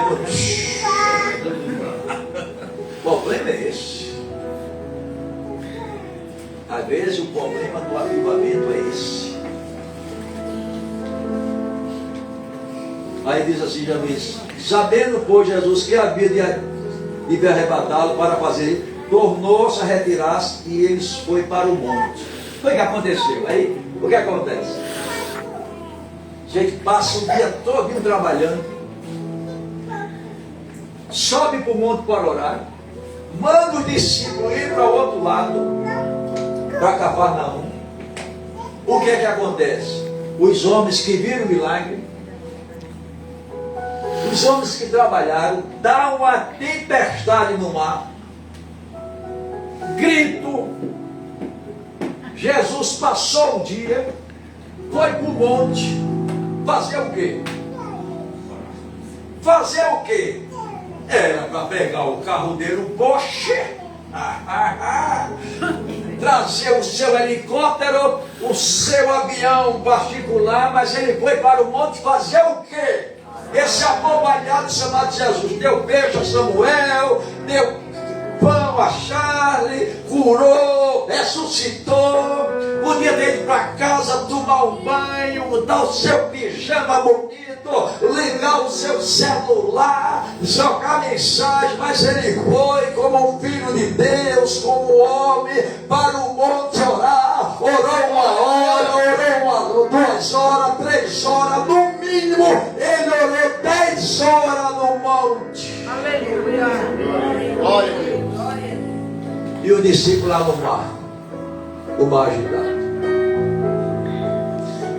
o problema é esse. Às vezes o problema do avivamento é esse. Aí diz assim, Jesus, sabendo, pois, Jesus que havia de arrebatá-lo para fazer, tornou-se a retirar-se e eles foi para o monte. Foi o que aconteceu. Aí, o que acontece? A gente passa o dia todo trabalhando, sobe para o monte para orar, manda os discípulos ir para o outro lado, para Cafarnaum. O que é que acontece? Os homens que viram o milagre, os homens que trabalharam, dá uma tempestade no mar, grito. Jesus passou um dia, foi para o monte, fazer o quê? Fazer o quê? Era para pegar o carro dele, o Porsche, trazer o seu helicóptero, o seu avião particular, mas ele foi para o monte fazer o quê? Esse abobalhado chamado Jesus deu peixe a Samuel, deu pão irmão a Charlie, curou, ressuscitou. Podia ter ido para casa, tomar um banho, dar o seu pijama bonito, ligar o seu celular, jogar mensagem, mas ele foi como um filho de Deus, como homem, para o monte orar. Orou 1 hora, orou 2 horas, 3 horas, no mínimo ele orou 10 horas no monte. Aleluia. Glória a Deus. E o discípulo lá no mar, o mar agitado.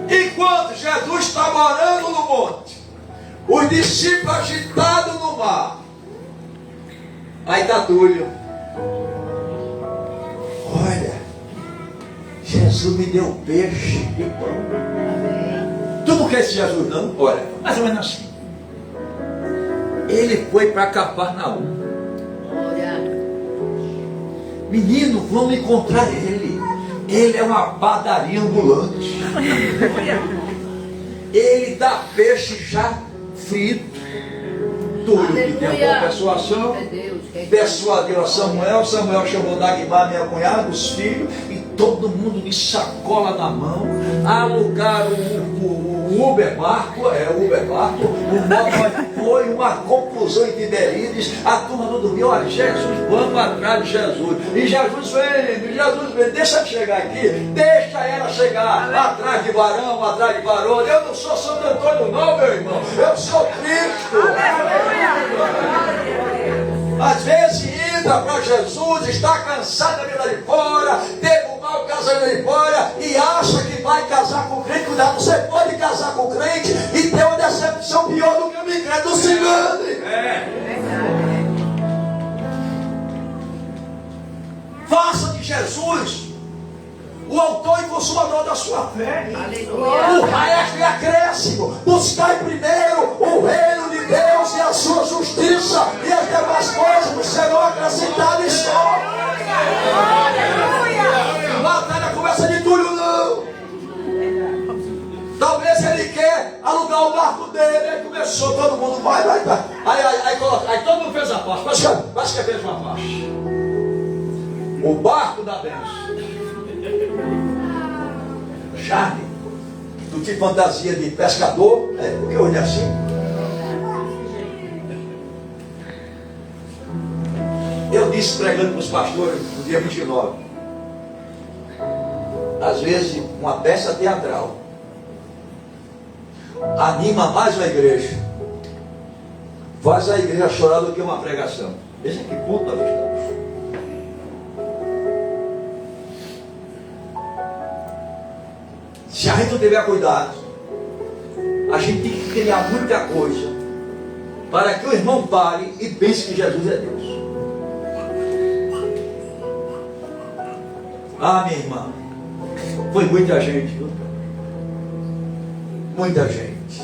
Enquanto Jesus estava orando no monte, os discípulos agitados no mar. Aí está Túlio. Olha, Jesus me deu peixe e pão. Tu não quer esse Jesus não? Olha, mais ou menos assim. Ele foi para Cafarnaum. Menino, vamos encontrar ele. Ele é uma padaria ambulante. Ele dá peixe já frito. Túlio que tem boa persuasão, persuadiu a Samuel. Samuel chamou Dagmar, minha cunhada, os filhos, e todo mundo de sacola na mão. Alugaram o Uber Barco, o modo foi uma confusão em Tiberíades. A turma não dormiu. Olha, Jesus, vamos atrás de Jesus. E Jesus vem, deixa eu chegar aqui, deixa ela chegar atrás de varão, atrás de varona. Eu não sou Santo Antônio não, meu irmão, eu sou Cristo. Às vezes entra para Jesus, está cansado da vida de fora, teve um mau casamento de fora e acha que vai casar com o crente. Cuidado, você pode casar com o crente e ter uma decepção pior do que o incrédulo. Não se engane. Faça de Jesus o autor e consumador da sua fé. O resto é acréscimo. Buscai primeiro o reino de Deus e a sua justiça, e as demais coisas serão acrescentadas só. Batalha começa de Túlio, não. Talvez ele quer alugar o barco dele. Aí começou, todo mundo vai. Aí todo mundo fez a parte. Mas que fez uma parte. O barco da bênção. Charlie, tu tinha fantasia de pescador, porque hoje é assim. Eu disse pregando para os pastores no dia 29. Às vezes uma peça teatral anima mais a igreja, faz a igreja chorar do que uma pregação. Veja que ponto nós estamos. Se a gente não tiver cuidado, a gente tem que criar muita coisa para que o irmão pare e pense que Jesus é Deus. Ah, minha irmã, foi muita gente, viu? Muita gente.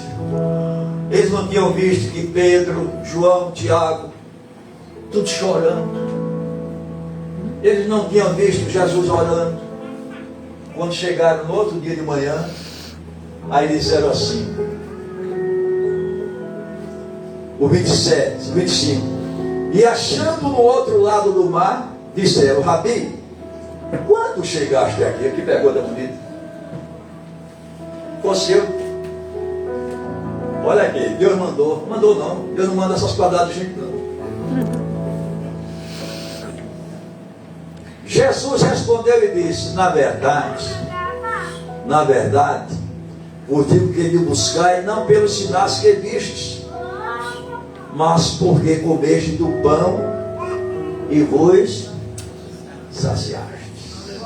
Eles não tinham visto que Pedro, João, Tiago, tudo chorando. Eles não tinham visto Jesus orando. Quando chegaram no outro dia de manhã, aí disseram assim, o 27, 25, e achando no outro lado do mar, disseram, Rabi, quando chegaste aqui? Que pergunta bonita. Fosse eu. Olha aqui, Deus mandou. Mandou não, Deus não manda essas quadradas de gente não. Jesus respondeu e disse, na verdade, o digo que me buscai não pelos sinais que vistes, mas porque comeste do pão e vos saciastes.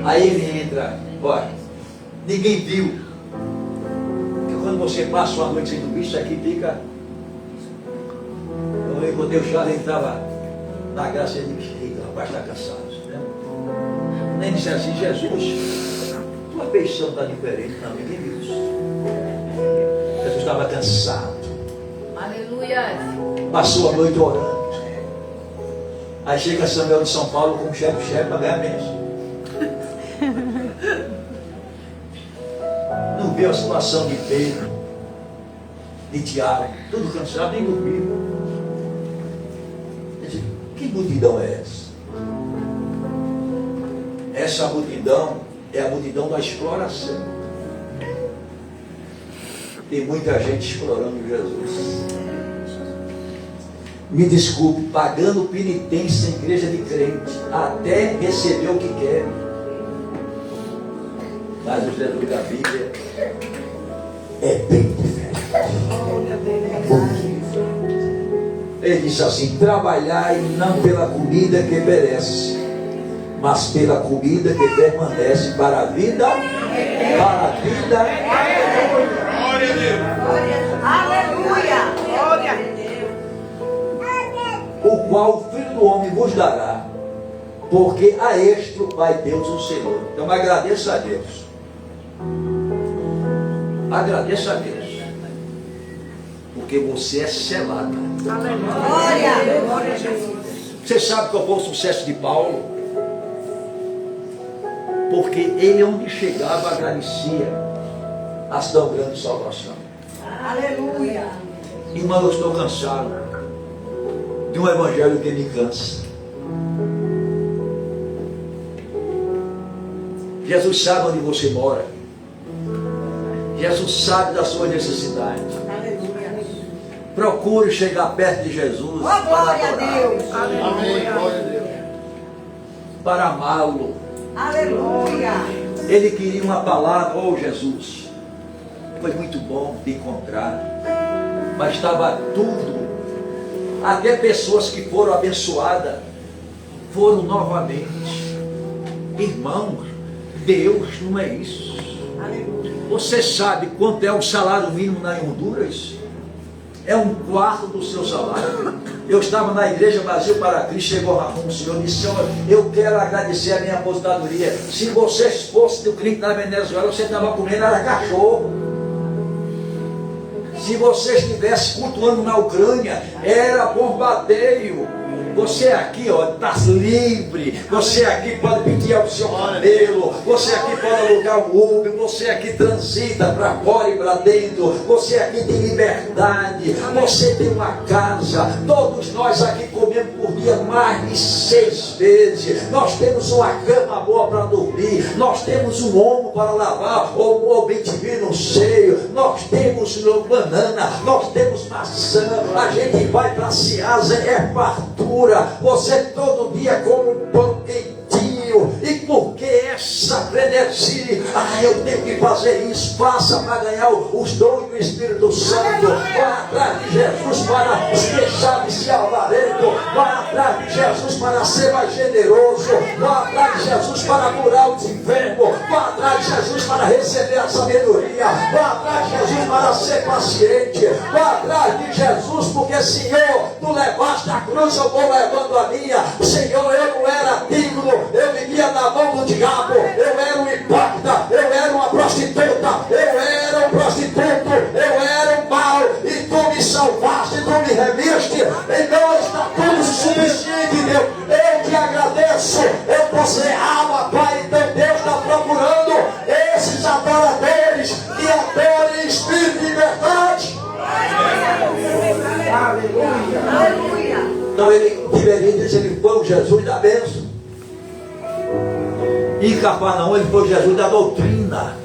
Aí ele entra, olha, ninguém viu, porque quando você passa uma noite sem dormir, isso aqui fica. Eu encontrei o Charles, ele estava na graça, ele disse, eita, o rapaz está cansado, né? Nem disse assim, Jesus, tua feição está diferente, não, ninguém viu isso. Jesus estava cansado. Aleluia. Passou a noite orando. Aí chega Samuel de São Paulo com o chefe para ganhar a bênção. Não viu a situação de Pedro, de Tiago, tudo cansado, nem dormiu. multidão é essa? Essa multidão é a multidão da exploração. Tem muita gente explorando Jesus. Me desculpe, pagando penitência em igreja de crente, até receber o que quer. Mas o Jesus da Bíblia é bem diferente. Ele disse assim: trabalhai não pela comida que perece, mas pela comida que permanece para a vida, para a vida. Glória a Deus. Aleluia. Glória a Deus. O qual o Filho do Homem vos dará, porque a este vai Deus o Senhor. Então agradeça a Deus. Agradeça a Deus, porque você é selado. Glória. Glória a Jesus. Você sabe qual foi o sucesso de Paulo? Porque ele, onde chegava, agradecia a tão grande salvação. Aleluia. Irmão, eu estou cansado de um evangelho que me cansa. Jesus sabe onde você mora. Jesus sabe da sua necessidade. Aleluia. Procure chegar perto de Jesus. Oh, glória a Deus. Amém. Glória a Deus. Para amá-lo. Aleluia. Ele queria uma palavra. Oh, Jesus, foi muito bom te encontrar, mas estava tudo. Até pessoas que foram abençoadas foram novamente. Irmãos, Deus não é isso. Aleluia. Você sabe quanto é o salário mínimo na Honduras? É um quarto do seu salário. Eu estava na igreja Brasil para Cristo, chegou Ramon, o senhor disse: Senhor, eu quero agradecer a minha aposentadoria. Se vocês fossem do crente na Venezuela, você estava comendo era cachorro. Se você estivesse cultuando na Ucrânia, era bombardeio. Você aqui, ó, está livre. Você aqui pode pedir ao seu cabelo. Você aqui pode alugar um Uber. Você aqui transita para fora e para dentro. Você aqui tem liberdade. Você tem uma casa. Todos nós aqui comemos por dia mais de 6 vezes. Nós temos uma cama boa para dormir. Nós temos um ombro para lavar ou bem-te-vi no seio. Nós temos banana. Nós temos maçã. A gente vai para a Ciasa, é fartura. Você todo dia come um pão quentinho. E por que essa frenesi? Eu tenho que fazer isso. Faça para ganhar os dons do Espírito Santo. Vá atrás de Jesus para deixar de ser avarento. Vá atrás de Jesus para ser mais generoso. Vá atrás de Jesus para curar os enfermos. Vá atrás de Jesus para receber a sabedoria. Vá atrás de Jesus para ser paciente. Vá atrás de Jesus, porque Senhor, tu levaste a cruz, eu vou levando a minha. Senhor, eu não era digno, eu vivia na mão do diabo, eu era um hipócrita, eu era uma prostituta, eu era um prostituto, eu era um mal, e tu me salvaste, tu me remiste. Então está tudo suficiente, Deus. Eu te agradeço, eu posso errar, Pai. Então Deus está procurando esses adoradores que adorem em espírito e verdade. Aleluia. Então ele diz, ele foi o Jesus da bênção. Em Cafarnaum ele foi o Jesus da doutrina.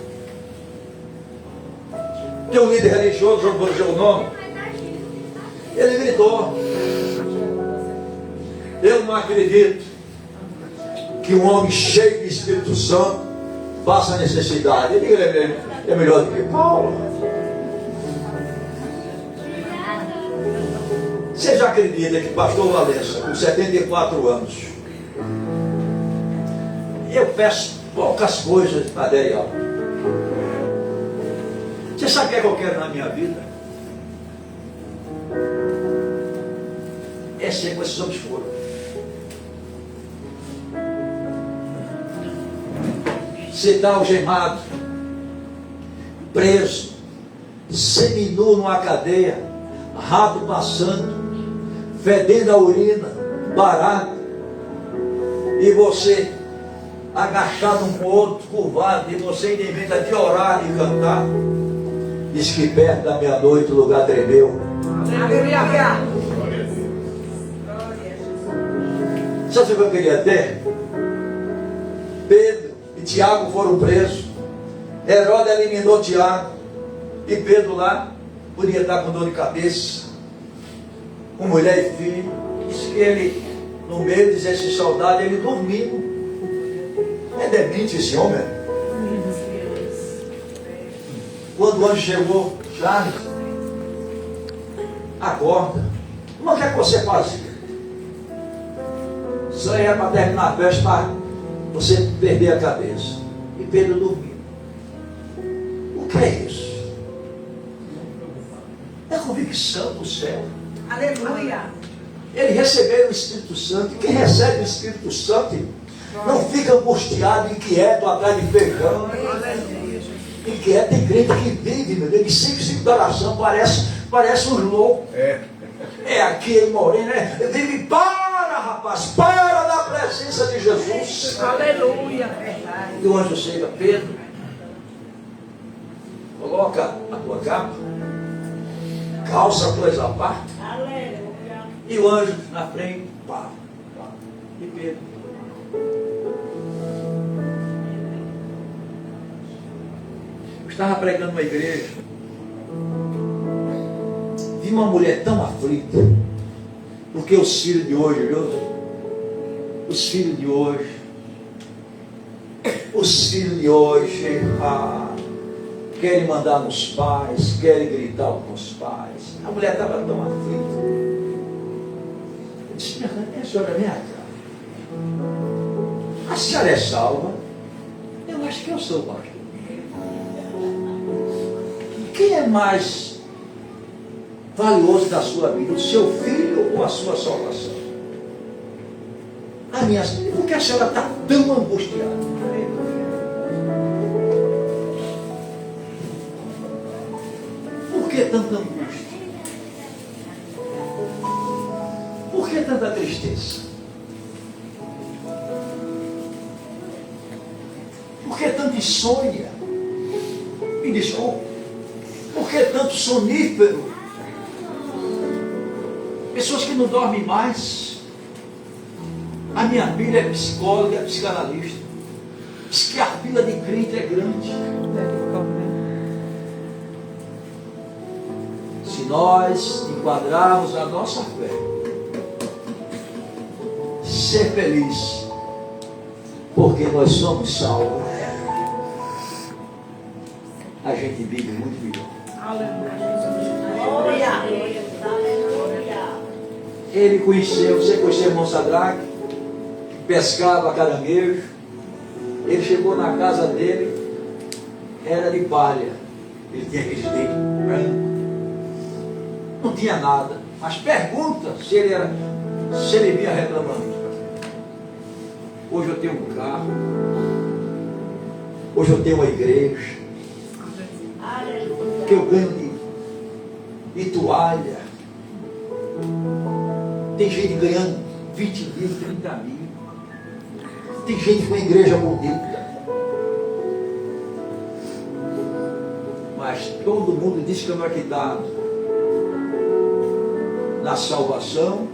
Tem um líder religioso, não vou dizer o nome. Ele gritou: eu não acredito que um homem cheio de Espírito Santo faça necessidade. Ele é melhor do que Paulo. Você já acredita que pastor Valença, com 74 anos, eu peço poucas coisas material. Você sabe o que é que eu quero na minha vida? É ser com esses homens foram. Você está algemado, preso, seminu numa cadeia, rabo passando, fedendo a urina, barato, e você agachado um com o outro, curvado, e você ainda inventa de orar e cantar. Diz que perto da meia-noite o lugar tremeu. Aleluia. Sabe o que eu queria ter? Pedro e Tiago foram presos. Herodes eliminou Tiago. E Pedro lá podia estar com dor de cabeça, com mulher e filho. Diz que ele, no meio desse soldado, ele dormindo. É demente esse homem. Quando o anjo chegou, Charles, acorda. Mas o que é que você fazia? Isso aí é para terminar a festa, para você perder a cabeça. E Pedro dormiu. O que é isso? É a convicção do céu. Aleluia. Ele recebeu o Espírito Santo. Quem recebe o Espírito Santo não fica angustiado, inquieto, atrás de feijão. Inquieto, tem crente que vive, meu Deus, que sempre da oração, parece um louco. É aquele moreno, né? Vive para, rapaz, para da presença de Jesus. Aleluia. E o anjo chega, Pedro, coloca a tua capa, calça a tua zapato. E o anjo na frente, pá. E Pedro. Eu estava pregando uma igreja. Vi uma mulher tão aflita. Porque os filhos de hoje, viu? Os filhos de hoje, querem mandar nos pais, querem gritar com os pais. A mulher estava tão aflita. Eu disse, a senhora vem cá. A senhora é salva? Eu acho que eu sou, pastor. Quem é mais valioso da sua vida? O seu filho ou a sua salvação? A minha filha. Por que a senhora está tão angustiada? Por que tanta angústia? Por que tanta tristeza? Por que tanta insônia? Me desculpe. Por que tanto sonífero? Pessoas que não dormem mais. A minha filha é psicóloga, é psicanalista. Diz que a fila de crente é grande. Se nós enquadrarmos a nossa fé, ser feliz, porque nós somos salvos, a gente vive muito melhor. Ele conheceu, você conheceu o irmão Sadraque, pescava caranguejo. Ele chegou na casa dele, era de palha. Ele tinha aqueles dentes brancos, não tinha nada. Mas pergunta se ele vinha reclamando. Hoje eu tenho um carro, hoje eu tenho uma igreja, que eu ganho de toalha. Tem gente ganhando 20 mil, 30 mil. Tem gente com a igreja bonita. Mas todo mundo diz que não é quitado na salvação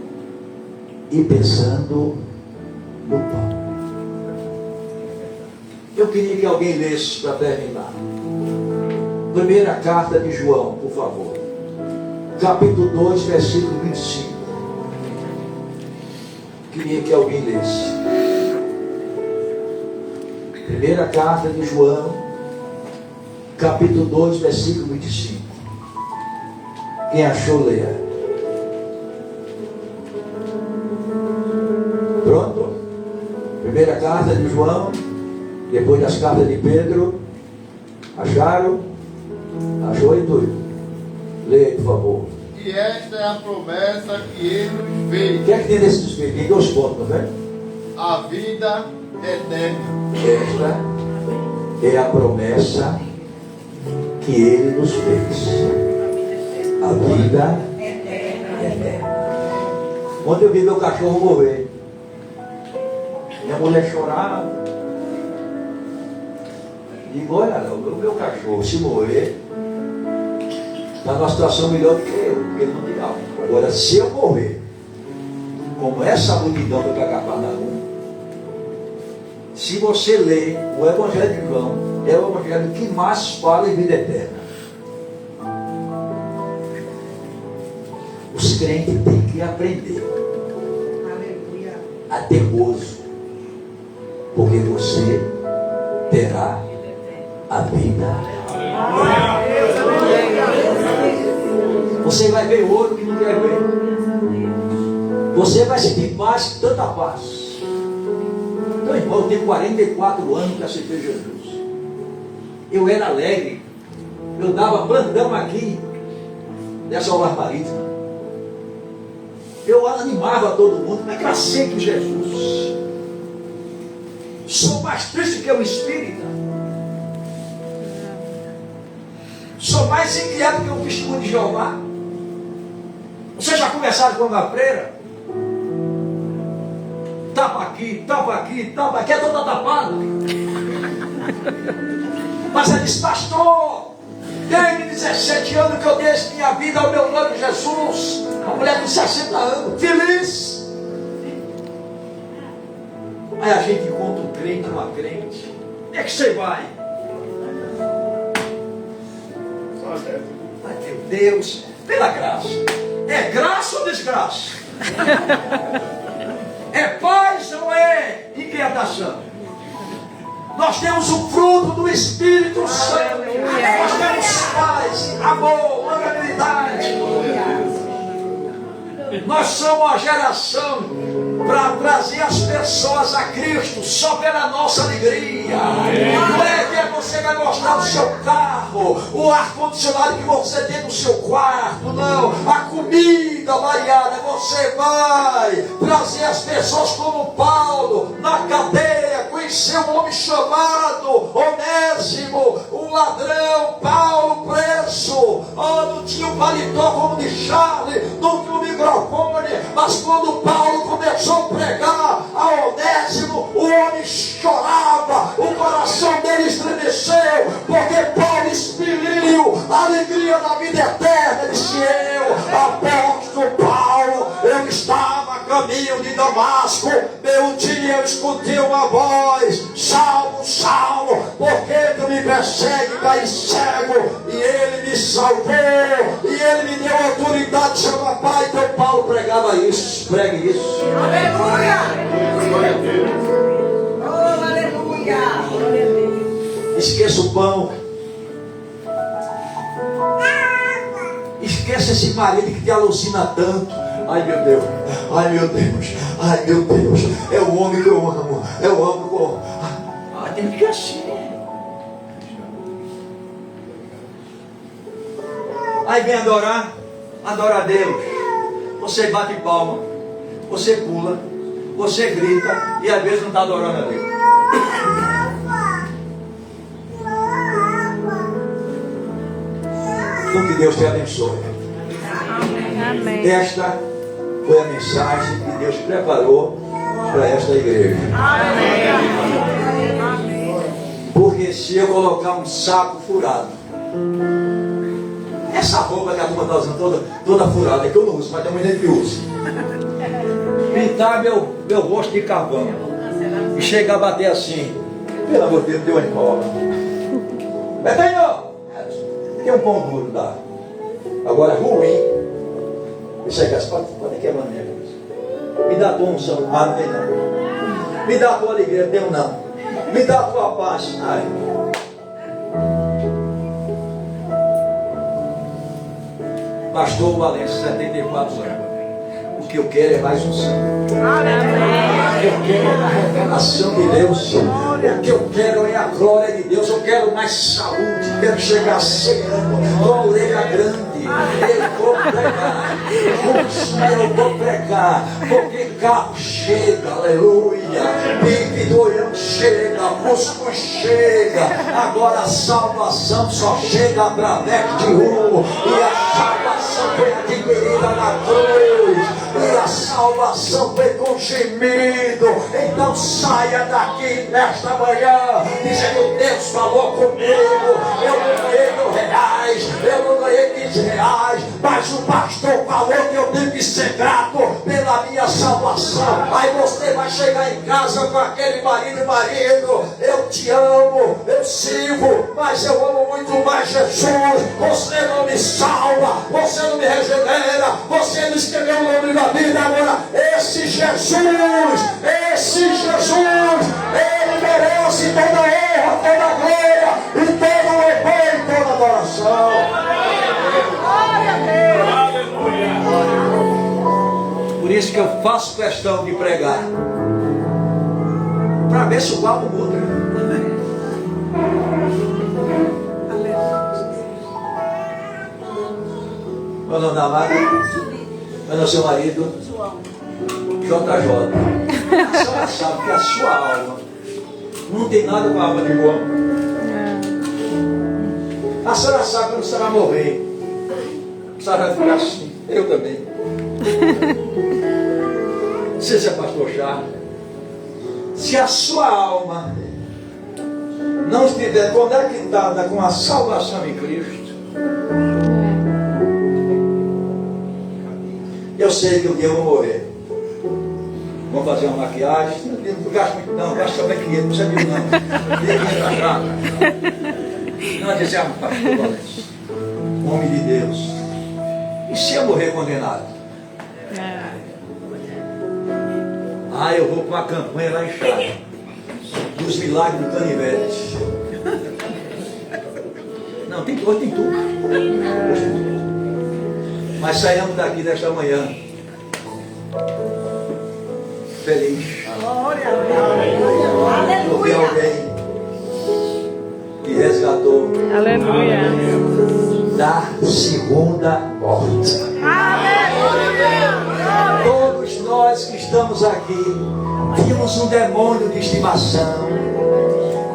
e pensando no pão. Eu queria que alguém lesse para terminar. Primeira carta de João, por favor. Capítulo 2, versículo 25. Queria que alguém lesse. Primeira carta de João, capítulo 2, versículo 25. Quem achou, leia. Pronto? Primeira carta de João, depois das cartas de Pedro. Acharam? Achou aí tudo? Leia, por favor. E esta é a promessa que ele nos fez. O que é que tem desses filhos? Tem 2 pontos, né? A vida eterna. Esta é a promessa que ele nos fez. A vida eterna. Ontem eu vi meu cachorro morrer. Minha mulher chorava. Digo, olha, o meu cachorro, se morrer, está numa situação melhor do que eu, porque ele não tem alma. Agora, se eu morrer, como essa multidão foi para Cafarnaum, se você ler o Evangelho de João, é o Evangelho que mais fala em vida eterna. Os crentes têm que aprender a ter gozo, porque você terá a vida. Você vai ver ouro que não quer ver. Você vai sentir paz, tanta paz. Então, irmão, eu tenho 44 anos para servir Jesus. Eu era alegre. Eu dava bandão aqui nessa obra marítima. Eu animava todo mundo, mas eu aceito Jesus. Sou mais triste que o espírita. Sou mais inquieto que o testemunho de Jeová. Vocês já conversaram com uma freira? Tapa aqui, é toda tapada. Mas ela disse, pastor, tem 17 anos que eu dei minha vida ao meu nome Jesus. Uma mulher com 60 anos, feliz. Aí a gente encontra um crente, uma crente. Onde é que você vai? Ai meu Deus, pela graça. É graça ou desgraça? É paz ou é inquietação? Nós temos o fruto do Espírito Santo. Nós temos paz, amor, longanimidade. Nós somos a geração para trazer as pessoas a Cristo só pela nossa alegria. Não é que você vai gostar do seu carro, o ar-condicionado que você tem no seu quarto, não. A comida variada, você vai trazer as pessoas como Paulo na cadeia, conhecer um homem chamado Onésimo, um ladrão, Paulo preso. Não tinha um paletó como de Charlie, não tinha um microfone, mas quando Paulo começou a pregar a Onésimo, o homem chorava, o coração dele estremeceu, porque Paulo expeliu a alegria da vida eterna. Ele disse, apóstolo Paulo, eu estava a caminho de Damasco, meu dia eu escutei uma voz, Saulo, Saulo, por que tu me persegue, caí cego? E ele me salvou, e ele me deu autoridade de chamar pai. Então Paulo pregava isso, pregue isso. Aleluia! Oh, aleluia! Esqueça o pão. Esqueça esse marido que te alucina tanto. Ai meu Deus, ai meu Deus, ai meu Deus. É o homem que eu amo, é o homem que eu amo. Tem que ser assim. Aí vem adorar, adora a Deus. Você bate palma, você pula, você grita e às vezes não está adorando a Deus. Então que Deus te abençoe. Amém. Esta foi a mensagem que Deus preparou para esta igreja. Amém. Porque se eu colocar um saco furado, essa roupa que a turma está usando toda furada, que eu não uso, mas tem muita gente que usa, pintar meu rosto de carvão e chegar a bater assim, pelo amor de Deus, deu uma escola. Betanho, tem um pão duro, dá. Agora ruim, eu chegar assim, pode quebrar minha cabeça. Me dá a tua unção, não tem não. Me dá a tua alegria, tenho não. Me dá a tua paz. Ai. Pastor Valença, 74 anos. O que eu quero é mais unção. Eu quero a revelação de Deus. O que eu quero é a glória de Deus. Eu quero mais saúde. Quero chegar a 100 anos com a orelha grande. Eu vou pregar, porque carro chega, aleluia, pique doião chega, músculo chega, agora a salvação só chega através de um, e a salvação foi adquirida na cruz, e a salvação foi com gemido. Então saia daqui nesta manhã dizendo, Deus falou comigo, eu não ganhei R$1,00, eu não ganhei R$15, mas o pastor falou que eu tenho que ser grato pela pela minha salvação. Aí você vai chegar em casa com aquele marido, eu te amo, eu sirvo, mas eu amo muito mais Jesus. Você não me salva, você não me regenera, você não escreveu o nome da vida. Agora, esse Jesus, ele merece toda a honra, toda a glória, e todo o louvor e toda a adoração. Por isso que eu faço questão de pregar, para ver se o papo muda. Meu nome da amada, meu nome é seu marido, JJ. A senhora sabe que a sua alma não tem nada com a alma de João. A senhora sabe que quando a senhora morrer, a senhora vai ficar assim, eu também. Não sei se é pastor Charles. Se a sua alma não estiver conectada com a salvação em Cristo, eu sei que um dia eu vou morrer. Vou fazer uma maquiagem. Não gasto muito, não. Gasto também 500, não precisa de não. Tem 500 pra chácara. Não é dizer, pastor Valença, homem de Deus. E se eu morrer condenado? Eu vou para uma campanha lá em Chácara dos milagres do Canivete. Não, tem tudo. Mas saímos daqui desta manhã feliz. Porque alguém que resgatou da segunda morte. Todos nós que estamos aqui tínhamos um demônio de estimação,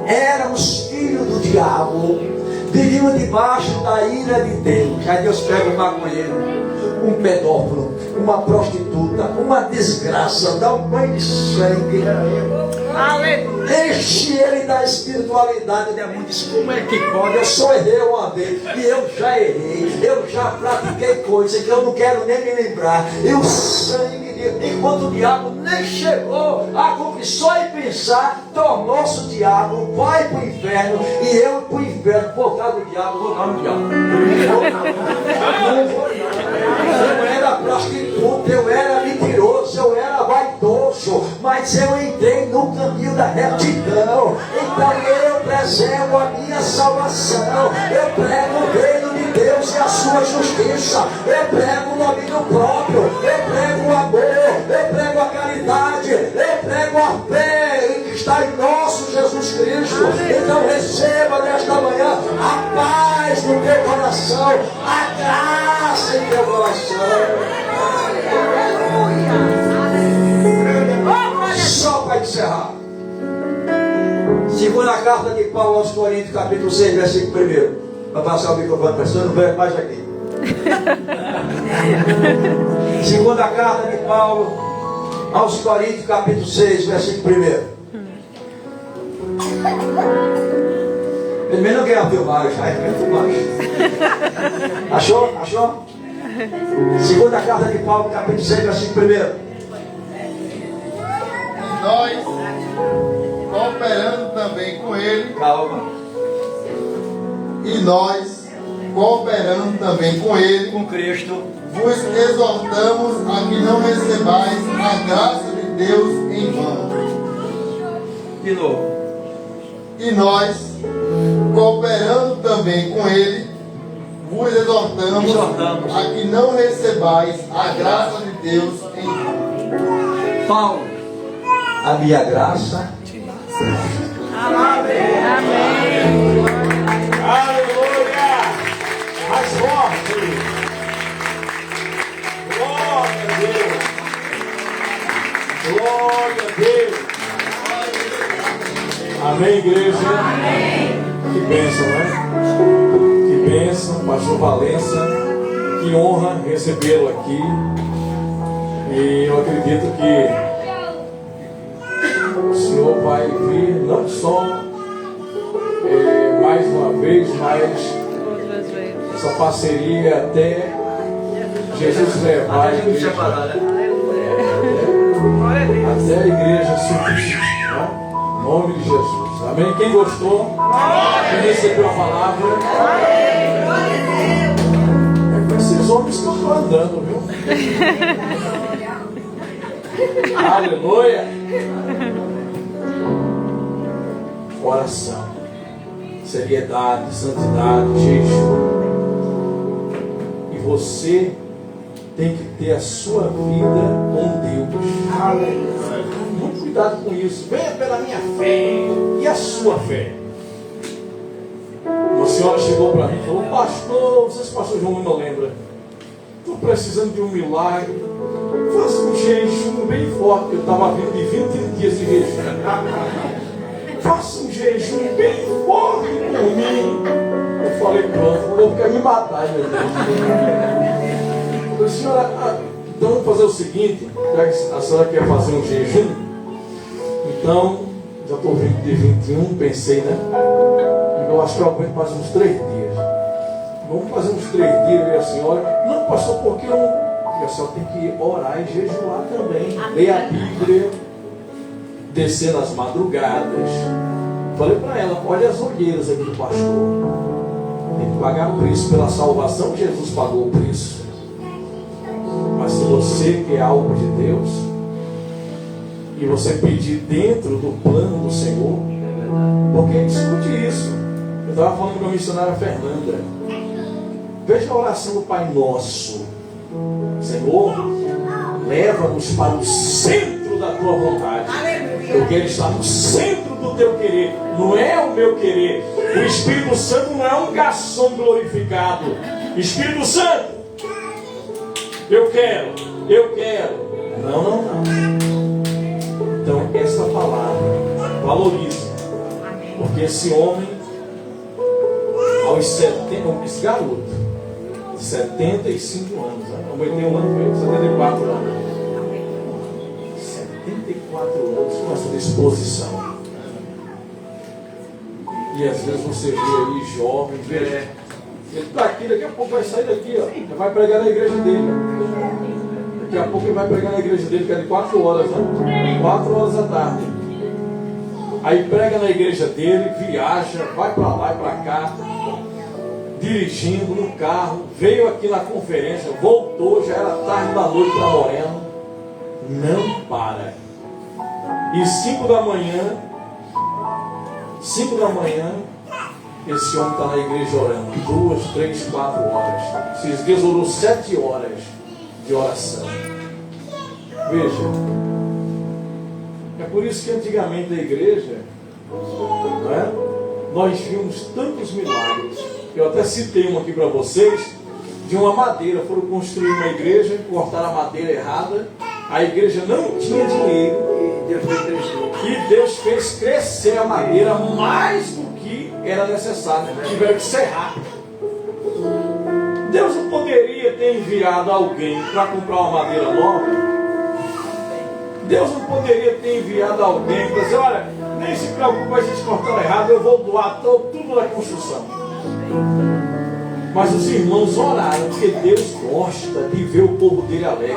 éramos filhos do diabo, vivíamos debaixo da ira de Deus. Aí Deus pega um maconheiro, um pedófilo, uma prostituta, uma desgraça, dá um banho de sangue, enche ele da espiritualidade. O demônio diz: como é que pode? Eu só errei uma vez, e eu já errei, eu já pratiquei coisas que eu não quero nem me lembrar. E o sangue, enquanto o diabo nem chegou a confissão e pensar, tornou-se o diabo, vai para o inferno, e eu para o inferno por causa do diabo. Vou não, diabo. Eu era prostituta, eu era mentiroso, eu era vaidoso, mas eu entrei no caminho da retidão. Então eu preservo a minha salvação, eu prego o reino de Deus e a sua justiça, eu prego o domínio próprio, eu prego o amor, eu prego a caridade, eu prego a fé que está em nosso Jesus Cristo. Então receba nesta manhã a paz no teu coração, a graça em teu coração. Só para encerrar, segunda carta de Paulo aos Coríntios, capítulo 6, versículo 1. Para passar o microfone para você, não veio mais aqui. Segunda carta de Paulo aos Coríntios, capítulo 6, versículo 1. Primeiro não quer filmar, já quer filmar. Achou? Segunda carta de Paulo, capítulo 6, versículo 1. Nós, cooperando também com ele, Calma. e nós, cooperando também com ele, Com Cristo, vos exortamos a que não recebais a graça de Deus em vão. de novo. E nós, cooperando também com ele, vos exortamos a que não recebais a graça de Deus em vão. Paulo, a minha graça. Amém. Aleluia! Mais forte! Glória a Deus! Glória a Deus! Amém, igreja? Amém! Que bênção, né? Que bênção, pastor Valença. Que honra recebê-lo aqui. E eu acredito que o Senhor vai vir não só mais uma vez, mas essa parceria até Jesus levar a igreja Até a igreja subir. Né? Em nome de Jesus. Amém? Quem gostou? Quem recebeu a palavra? É com esses homens que eu estou andando, viu? Aleluia! Oração, seriedade, santidade, jejum. E você tem que ter a sua vida com Deus. Muito cuidado com isso. Venha pela minha fé. E a sua fé? Uma senhora chegou para mim e falou: pastor, vocês pastor João não lembra? Estou precisando de um milagre. Faça um jejum bem forte. Eu estava vindo de 20 dias de jejum. Faça um jejum bem forte por mim. Eu falei: pronto, vou ficar me matar, meu Deus. Eu falei: senhora, então vamos fazer o seguinte: já que a senhora quer fazer um jejum, então, já estou vindo de 21, pensei, né? Eu acho que eu aguento mais uns 3 dias. Vamos fazer uns 3 dias, e a senhora: não, pastor, porque eu não. E a senhora tem que orar e jejuar também. Ler a Bíblia, descer nas madrugadas. Falei para ela: olha as olheiras aqui do pastor. Tem que pagar o preço pela salvação. Jesus pagou o preço. Mas se você quer algo de Deus, e você pedir dentro do plano do Senhor, porque discute isso. Eu estava falando com a missionária Fernanda. Veja a oração do Pai Nosso: Senhor, leva-nos para o centro da tua vontade. Eu quero estar no centro do teu querer. Não é o meu querer. O Espírito Santo não é um garçom glorificado. Espírito Santo, eu quero. Não. Então, essa palavra valoriza. Porque esse homem, aos 70, esse garoto, de 75 anos, né? Eu tenho um ano, 74 anos. 74 anos com essa disposição. E às vezes você vê aí jovem, ele está aqui, daqui a pouco vai sair daqui, ó, ele vai pregar na igreja dele. Daqui a pouco ele vai pregar na igreja dele, que é de 4 horas, né? 4 horas da tarde. Aí prega na igreja dele, viaja, vai para lá e para cá, dirigindo no carro, veio aqui na conferência, voltou, já era tarde da noite para Moreno, não para. E 5 da manhã, esse homem está na igreja orando, 2, 3, 4 horas. Esses dias orou 7 horas de oração. Veja, é por isso que antigamente a igreja, não é? Nós vimos tantos milagres. Eu até citei um aqui para vocês, de uma madeira. Foram construir uma igreja, cortaram a madeira errada, a igreja não tinha dinheiro, e Deus fez crescer a madeira mais do que era necessário. Tiveram que serrar. Deus não poderia ter enviado alguém para comprar uma madeira nova? Deus não poderia ter enviado alguém para dizer: olha, nem se preocupe, a gente cortar errado, eu vou doar tudo na construção. Mas os irmãos oraram, porque Deus gosta de ver o povo dele alegre.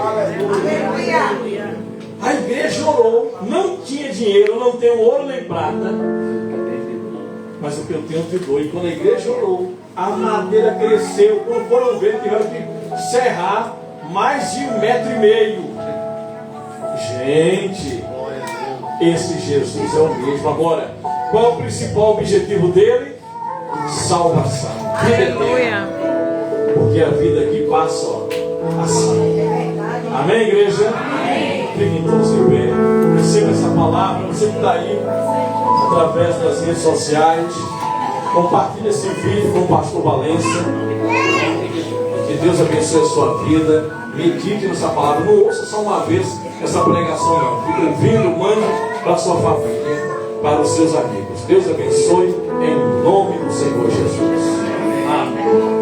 A igreja orou, não tinha dinheiro, não tenho ouro nem prata, mas o que eu tenho eu te dou. E quando a igreja orou, a madeira cresceu. Quando foram ver, tiveram que serrar mais de 1,5 metro. Gente, esse Jesus é o mesmo. Agora, qual é o principal objetivo dele? Salvação. Aleluia. Porque a vida aqui passa, ó, assim. Amém, igreja? Amém. Fiquem todos em pé. Receba essa palavra. Você que está aí através das redes sociais, compartilhe esse vídeo com o pastor Valência. Que Deus abençoe a sua vida. Medite nessa palavra. Não ouça só uma vez essa pregação, não. Fique ouvindo, mande para a sua família, para os seus amigos. Deus abençoe em nome do Senhor Jesus. Amém.